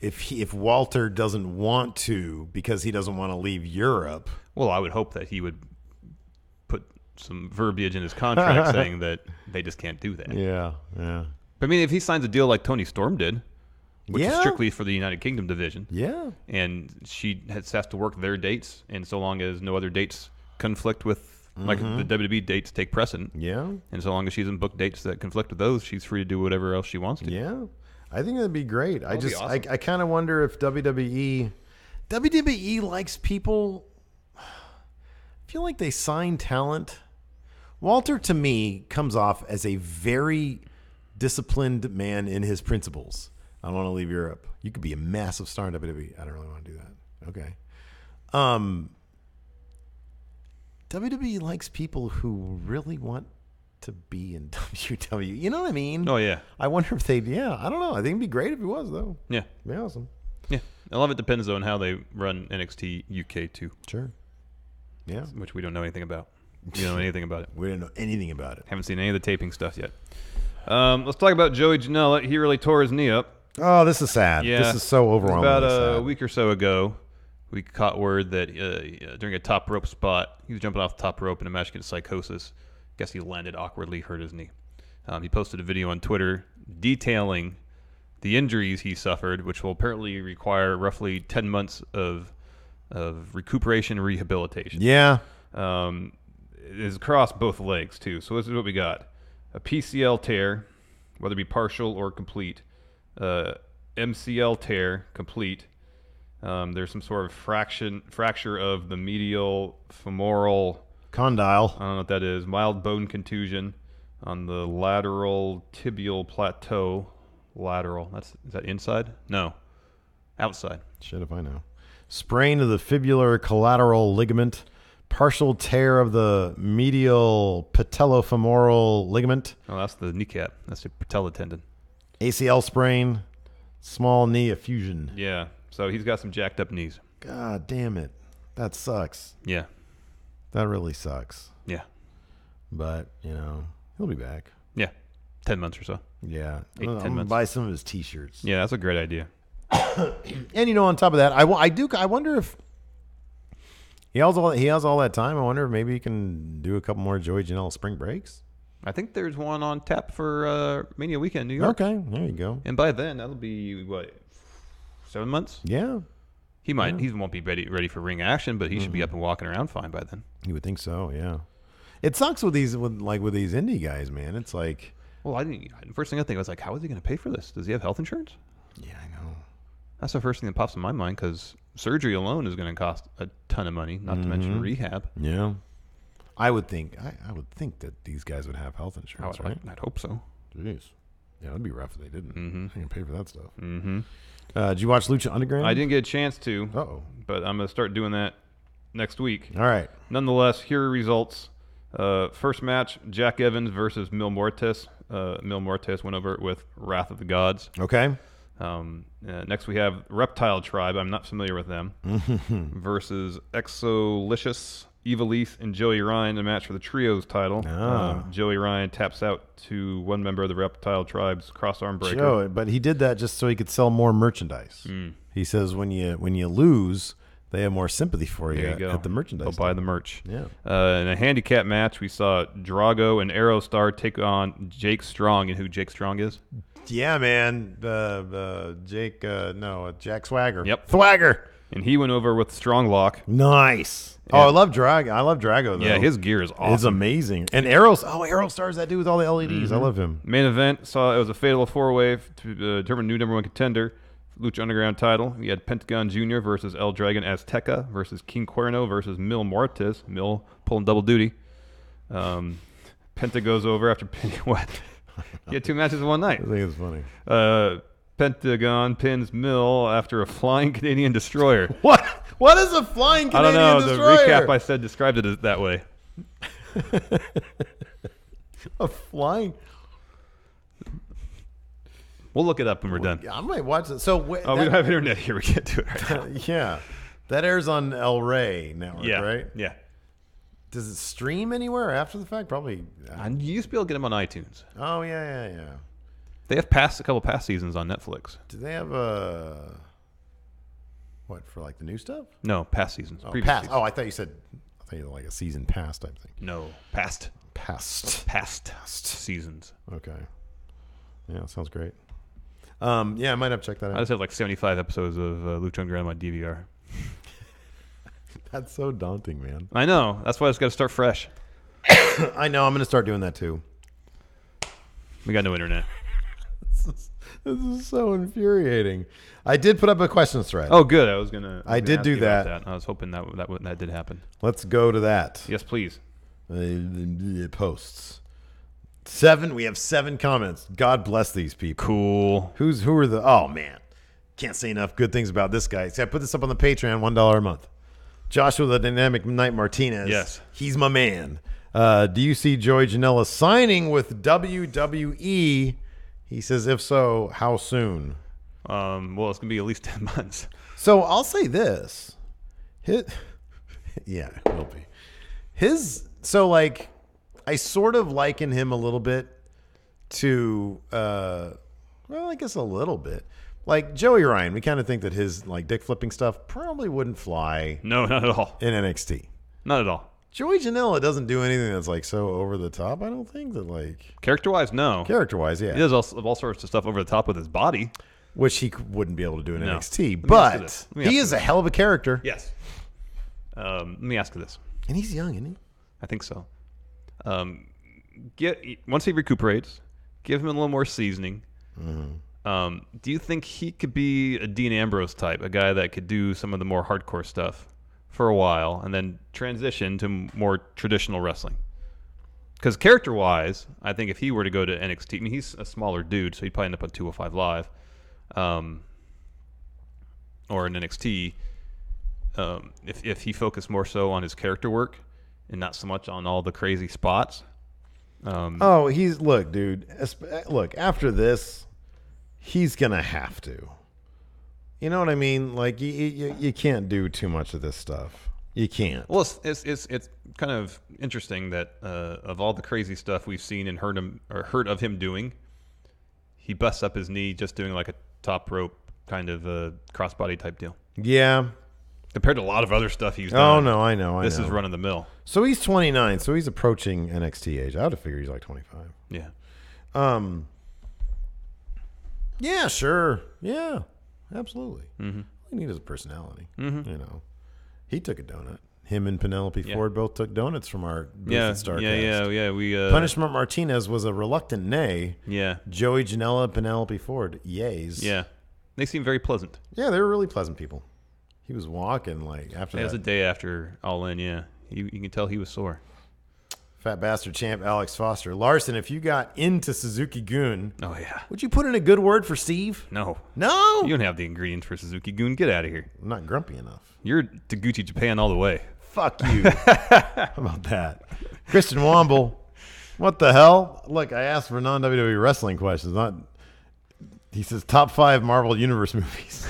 if Walter doesn't want to because he doesn't want to leave Europe. Well, I would hope that he would put some verbiage in his contract saying that they just can't do that. Yeah. But I mean, if he signs a deal like Toni Storm did, which is strictly for the United Kingdom division, and she has to work their dates, and so long as no other dates conflict with, like the WWE dates take precedent, and so long as she doesn't book dates that conflict with those, she's free to do whatever else she wants to. Yeah, I think that'd be great. That'd be awesome. I kind of wonder if WWE likes people. I feel like they sign talent. Walter, to me, comes off as a very disciplined man in his principles. I don't want to leave Europe. You could be a massive star in WWE. I don't really want to do that. Okay. WWE likes people who really want to be in WWE. You know what I mean? Oh, yeah. I wonder if they'd, I don't know. I think it'd be great if he was, though. Yeah. It'd be awesome. Yeah. A lot of it depends on how they run NXT UK, too. Sure. Yeah. Which we don't know anything about. We don't know anything about it. We don't know anything about it. Haven't seen any of the taping stuff yet. Let's talk about Joey Janela. He really tore his knee up. Oh, this is sad. Yeah. This is so overwhelming. About a week or so ago, we caught word that during a top rope spot, he was jumping off the top rope in a match against Psychosis. Guess he landed awkwardly, hurt his knee. He posted a video on Twitter detailing the injuries he suffered, which will apparently require roughly 10 months of recuperation and rehabilitation. Yeah. It is across both legs, too. So this is what we got. A PCL tear, whether it be partial or complete. MCL tear, complete. There's some sort of fracture of the medial femoral condyle. I don't know what that is. Mild bone contusion on the lateral tibial plateau. Lateral. Is that inside? No. Outside. Shit if I know. Sprain of the fibular collateral ligament. Partial tear of the medial patellofemoral ligament. Oh, that's the kneecap. That's the patella tendon. ACL sprain. Small knee effusion. Yeah. So he's got some jacked up knees. God damn it. That sucks. Yeah. That really sucks. Yeah. But, he'll be back. Yeah. 10 months or so. Yeah. 8 to 10 I'm going to months. buy some of his t-shirts. Yeah, that's a great idea. And, on top of that, I wonder if he has all that time. I wonder if maybe he can do a couple more Joey Janela spring breaks. I think there's one on tap for Mania Weekend, New York. Okay, there you go. And by then, that'll be, 7 months? Yeah. He might. He won't be ready for ring action, but he should be up and walking around fine by then. You would think so, yeah. It sucks with these indie guys, man. It's like, Well, the first thing I think was like, how is he going to pay for this? Does he have health insurance? yeah, I know. That's the first thing that pops in my mind because surgery alone is going to cost a ton of money, not to mention rehab. Yeah, I would think that these guys would have health insurance, right? I'd hope so. Jeez, yeah, it'd be rough if they didn't. Mm-hmm. I can pay for that stuff. Mm-hmm. Did you watch Lucha Underground? I didn't get a chance to, but I'm going to start doing that next week. All right. Nonetheless, here are results. First match, Jack Evans versus Mil Muertes. Mil Muertes went over with Wrath of the Gods. Okay. Next we have Reptile Tribe. I'm not familiar with them. Versus Exolicious, Evilise, and Joey Ryan, a match for the Trios title. Joey Ryan taps out to one member of the Reptile Tribe's cross-arm breaker. But he did that just so he could sell more merchandise. He says when you lose, they have more sympathy for you, at the merchandise. They'll buy the merch. Yeah. In a handicap match, we saw Drago and Aerostar take on Jake Strong. And who Jake Strong is? Yeah, man. Jack Swagger. Yep. Swagger. And he went over with Strong Lock. Nice. Yeah. Oh, I love Drago, though. Yeah, his gear is awesome. It's amazing. And Aerostar's that dude with all the LEDs. I love him. Main event, it was a fatal four-way to determine new number one contender. Lucha Underground title. We had Pentagon Jr. versus El Dragon Azteca versus King Cuerno versus Mil Muertes. Mil pulling double duty. Penta goes over after pinning what? He had two matches in one night. I think it's funny. Pentagon pins Mil after a flying Canadian destroyer. What? What is a flying Canadian destroyer? The recap I said described it as that way. A flying... We'll look it up when we're done. I might watch it. So we don't have internet here. We can't do it right now. Yeah. That airs on El Rey Network, right? Yeah. Does it stream anywhere after the fact? Probably. You used to be able to get them on iTunes. Oh, yeah. They have a couple past seasons on Netflix. Do they have what, for like the new stuff? No, past seasons. Oh, previous past. seasons. I thought you said like a season pass type thing. No, past seasons. Okay. Yeah, sounds great. I might have to check that out. I just have like 75 episodes of Lucha Underground on my DVR. That's so daunting, man. I know. That's why I just got to start fresh. I know. I'm going to start doing that too. We got no internet. This is so infuriating. I did put up a questions thread. Oh, good. I was gonna. I did do that. I was hoping that did happen. Let's go to that. Yes, please. Posts. We have 7 comments. God bless these people. Cool. Who are the? Oh man, can't say enough good things about this guy. See, I put this up on the Patreon, $1 a month. Joshua the Dynamic Knight Martinez. Yes, he's my man. Do you see Joey Janela signing with WWE? He says, if so, how soon? Well, it's gonna be at least 10 months. So I'll say this. Yeah, it will be. I sort of liken him a little bit to, I guess a little bit. Like Joey Ryan, we kind of think that his like dick flipping stuff probably wouldn't fly. No, not at all. In NXT. Not at all. Joey Janela doesn't do anything that's like so over the top. I don't think that like character-wise, no. Character-wise, yeah. He does all sorts of stuff over the top with his body, which he wouldn't be able to do in NXT. But he is a hell of a character. Yes. Let me ask you this. And he's young, isn't he? I think so. Once he recuperates, give him a little more seasoning. Mm-hmm. Do you think he could be a Dean Ambrose type, a guy that could do some of the more hardcore stuff for a while and then transition to more traditional wrestling? Because character-wise, I think if he were to go to NXT, I mean, he's a smaller dude, so he'd probably end up on 205 Live or in NXT. If he focused more so on his character work and not so much on all the crazy spots. Look, dude. Look, after this, he's gonna have to. You know what I mean? Like you can't do too much of this stuff. You can't. Well, it's kind of interesting that of all the crazy stuff we've seen and heard of him doing, he busts up his knee just doing like a top rope kind of a crossbody type deal. Yeah. Compared to a lot of other stuff he's done. Oh, no, I know. This is run of the mill. So he's 29, so he's approaching NXT age. I would have figured he's like 25. Yeah. Yeah, sure. Yeah, absolutely. Mm-hmm. he needs a personality. You know, he took a donut. Him and Penelope Ford both took donuts from our booth at StarCast. Yeah. We Punishment Martinez was a reluctant nay. Yeah. Joey Janela, Penelope Ford, yays. Yeah. They seem very pleasant. Yeah, they were really pleasant people. He was walking after that. It was a day after All In, yeah. You can tell he was sore. Fat bastard champ Alex Foster. Larson, if you got into Suzuki-gun, Oh, yeah. would you put in a good word for Steve? No. No? You don't have the ingredients for Suzuki-gun. Get out of here. I'm not grumpy enough. You're Taguchi Japan all the way. Fuck you. How about that? Christian Womble. What the hell? Look, I asked for non-WWE wrestling questions. He says top 5 Marvel Universe movies.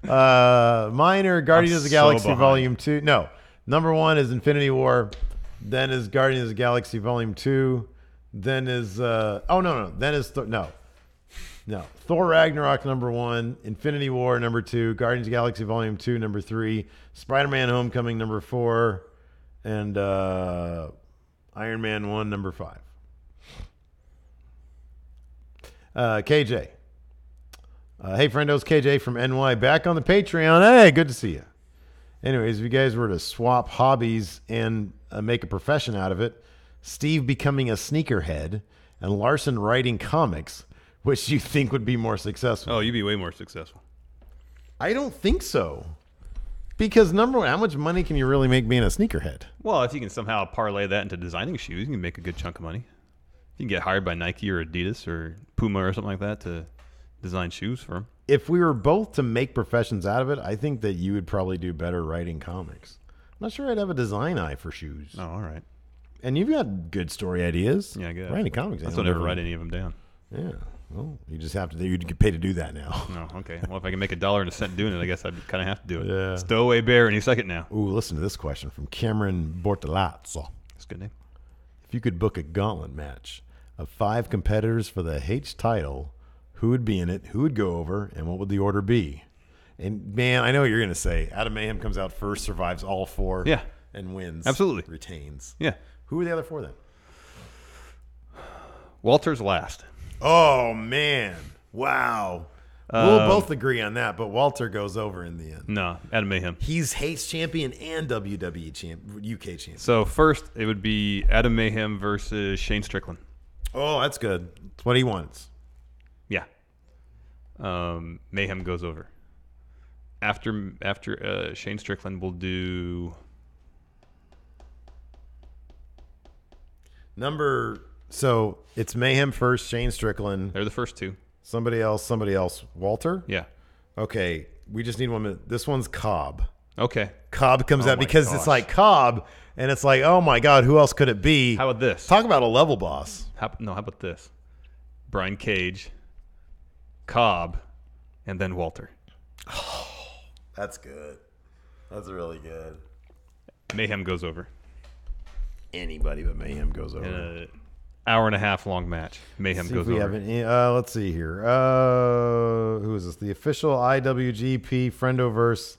Minor, Guardians of the Galaxy Volume 2. No. Number 1 is Infinity War. Then is Guardians of the Galaxy Volume 2. Then is Then is No. Thor Ragnarok number 1, Infinity War number 2, Guardians of the Galaxy Volume 2 number 3, Spider-Man Homecoming number 4, and Iron Man 1 number 5. KJ. Hey, friendos, KJ from NY back on the Patreon. Hey, good to see you. Anyways, if you guys were to swap hobbies and make a profession out of it, Steve becoming a sneakerhead and Larson writing comics, which do you think would be more successful? Oh, you'd be way more successful. I don't think so. Because number one, how much money can you really make being a sneakerhead? Well, if you can somehow parlay that into designing shoes, you can make a good chunk of money. You can get hired by Nike or Adidas or Puma or something like that to design shoes for them. If we were both to make professions out of it, I think that you would probably do better writing comics. I'm not sure I'd have a design eye for shoes. Oh, all right. And you've got good story ideas. Yeah, I guess. Writing comics. I still never write any of them down. Yeah. Well, you just have to. You'd get paid to do that now. Oh, okay. Well, if I can make $1.01 doing it, I guess I'd kind of have to do it. Yeah. Stowaway Bear, and you suck it now. Ooh, listen to this question from Cameron Bortolazzo. That's a good name. If you could book a gauntlet match of 5 competitors for the H title, who would be in it? Who would go over? And what would the order be? And man, I know what you're going to say. Adam Mayhem comes out first, survives all 4, yeah, and wins. Absolutely, retains. Yeah. Who are the other 4 then? Walter's last. Oh man! Wow. We'll both agree on that, but Walter goes over in the end. No, Adam Mayhem. He's Hates champion and WWE UK champion. So first, it would be Adam Mayhem versus Shane Strickland. Oh, that's good. That's what he wants. Yeah. Mayhem goes over. After Shane Strickland, we'll do So it's Mayhem first, Shane Strickland. They're the first 2. Somebody else. Walter? Yeah. Okay, we just need 1 minute. This one's Cobb. Okay. Cobb comes out because it's like Cobb, and it's like, oh my God, who else could it be? How about this? Talk about a level boss. How about this? Brian Cage, Cobb, and then Walter. Oh, that's good. That's really good. Mayhem goes over. Anybody but Mayhem goes over. In an hour-and-a-half long match, Mayhem goes over. Let's see here. Who is this? The official IWGP Friendoverse.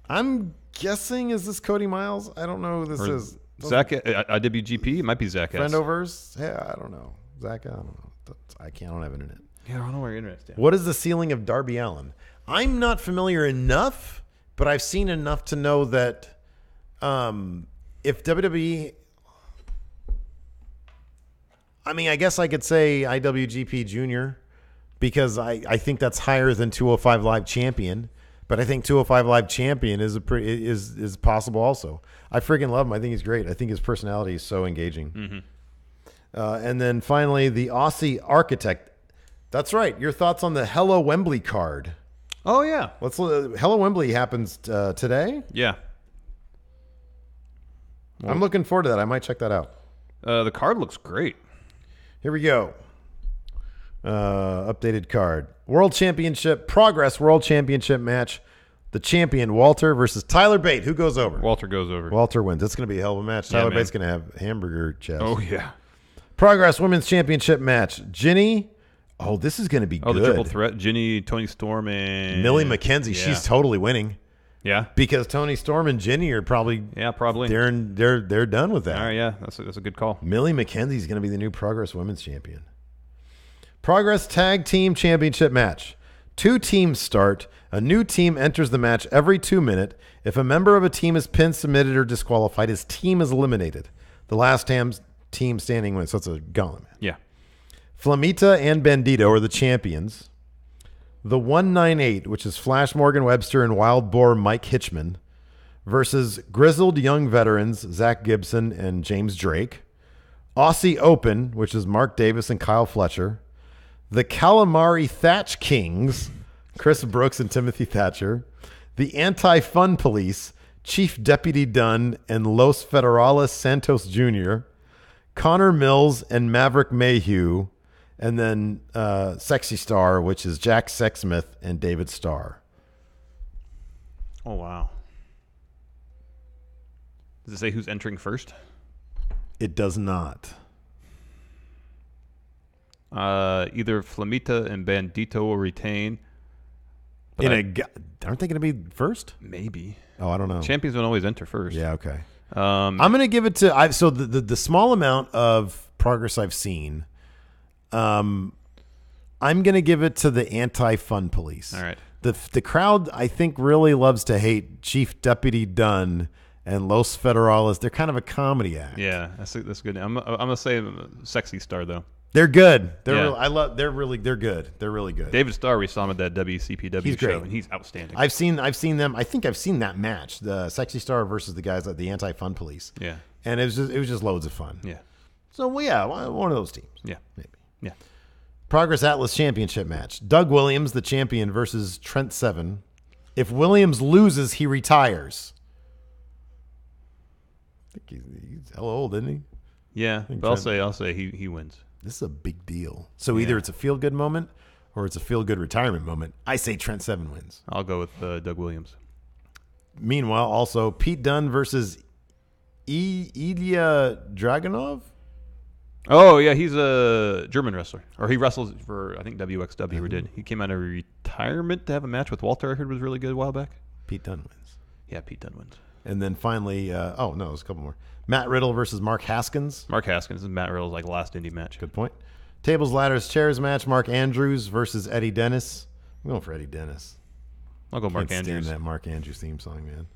I'm guessing, is this Cody Miles? I don't know who this is. Zach, IWGP? It might be Zach S. Friendoverse? Yeah, I don't know. Zach, I don't know. I don't have internet. Yeah, I don't know where your internet's at. What is the ceiling of Darby Allin? I'm not familiar enough, but I've seen enough to know that if WWE... I mean, I guess I could say IWGP Junior because I think that's higher than 205 Live Champion. But I think 205 Live Champion is is possible also. I freaking love him. I think he's great. I think his personality is so engaging. Mm-hmm. And then finally, the Aussie Architect. That's right. Your thoughts on the Hello Wembley card? Oh yeah. Hello Wembley happens today. Yeah. Well, I'm looking forward to that. I might check that out. The card looks great. Here we go. Updated card. World Championship, Progress World Championship match. The champion, Walter, versus Tyler Bate. Who goes over? Walter goes over. Walter wins. It's going to be a hell of a match. Tyler Bate's going to have hamburger chest. Oh, yeah. Progress Women's Championship match. Ginny. Oh, this is going to be good. Oh, the triple threat. Ginny, Toni Storm, and... Millie McKenzie. Yeah. She's totally winning. Yeah. Because Toni Storm and Ginny are probably... Yeah, probably. They're done with that. All right, yeah. That's a good call. Millie McKenzie's going to be the new Progress Women's Champion. Progress Tag Team Championship match. 2 teams start. A new team enters the match every 2 minutes. If a member of a team is pinned, submitted, or disqualified, his team is eliminated. The last team standing wins. So it's a gauntlet match. Yeah. Flamita and Bandito are the champions. The 198, which is Flash Morgan Webster and Wild Boar Mike Hitchman, versus grizzled young veterans Zach Gibson and James Drake. Aussie Open, which is Mark Davis and Kyle Fletcher. The Calamari Thatch Kings, Chris Brooks and Timothy Thatcher. The Anti-Fun Police, Chief Deputy Dunn and Los Federales Santos Jr. Connor Mills and Maverick Mayhew. And then Sexy Star, which is Jack Sexsmith and David Starr. Oh, wow. Does it say who's entering first? It does not. Either Flamita and Bandito will retain. Aren't they going to be first? Maybe. Oh, I don't know. Champions don't always enter first. Yeah, okay. I'm going to give it to... So the small amount of progress I've seen... I'm going to give it to the Anti-Fun Police. All right. The crowd, I think, really loves to hate Chief Deputy Dunn and Los Federales. They're kind of a comedy act. Yeah, that's good. I'm gonna say Sexy Star though. They're good. They're Yeah. They're good. They're really good. David Starr, we saw him at that WCPW He's show, great. and he's outstanding. I've seen them. I think I've seen that match, the Sexy Star versus the guys at the Anti-Fun Police. Yeah. And it was just loads of fun. Yeah. So well, yeah, one of those teams. Yeah. Maybe. Yeah. Progress Atlas Championship match. Doug Williams, the champion, versus Trent Seven. If Williams loses, he retires. I think he's hella old, isn't he? Yeah, but I'll say he wins. This is a big deal. So either it's a feel-good moment or it's a feel-good retirement moment. I say Trent Seven wins. I'll go with Doug Williams. Meanwhile, also Pete Dunne versus Ilya Dragunov. Oh yeah, he's a German wrestler, or he wrestles for I think WXW. Or did he came out of retirement to have a match with Walter? I heard was really good a while back. Pete Dunne wins. Yeah, Pete Dunne wins. And then finally, there's a couple more. Matt Riddle versus Mark Haskins. Mark Haskins and Matt Riddle's like last indie match. Good point. Tables, ladders, chairs match. Mark Andrews versus Eddie Dennis. I'm going for Eddie Dennis. I'll go Mark Can't Andrews. stand that Mark Andrews theme song, man.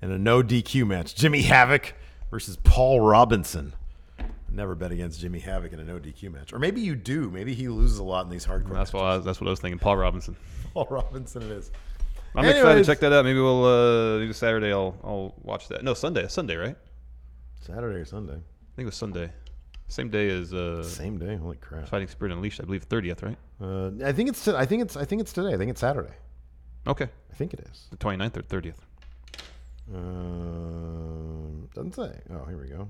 And a no DQ match. Jimmy Havoc versus Paul Robinson. Never bet against Jimmy Havoc in a no DQ match. Or maybe you do. Maybe he loses a lot in these hardcore That's what I was thinking. Paul Robinson. Paul Robinson it is. I'm excited to check that out. Maybe we'll maybe Saturday I'll watch that. No, Sunday. It's Sunday, right? Saturday or Sunday? I think it was Sunday. Same day as Same day. Holy crap! Fighting Spirit Unleashed. I believe 30th, right? I think it's today. I think it's Saturday. Okay. I think it is. The 29th or 30th. Doesn't say. Oh, here we go.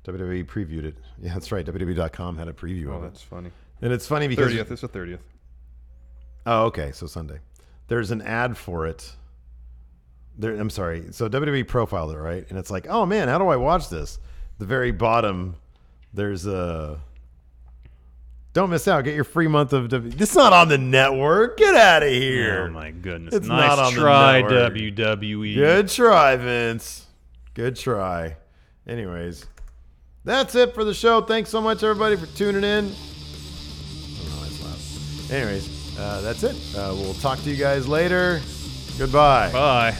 WWE previewed it. Yeah, that's right. WWE.com had a preview of it. That's funny. And it's funny because 30th. It's the 30th. Oh, okay. So Sunday. There's an ad for it. I'm sorry. So WWE profiled it, right? And it's like, oh man, how do I watch this? The very bottom, there's a. Don't miss out. Get your free month of WWE. This is not on the network. Get out of here. Oh my goodness. It's nice not on the try, network. WWE. Good try, Vince. Good try. Anyways, that's it for the show. Thanks so much, everybody, for tuning in. Oh, that's loud. Anyways, that's it. We'll talk to you guys later. Goodbye. Bye.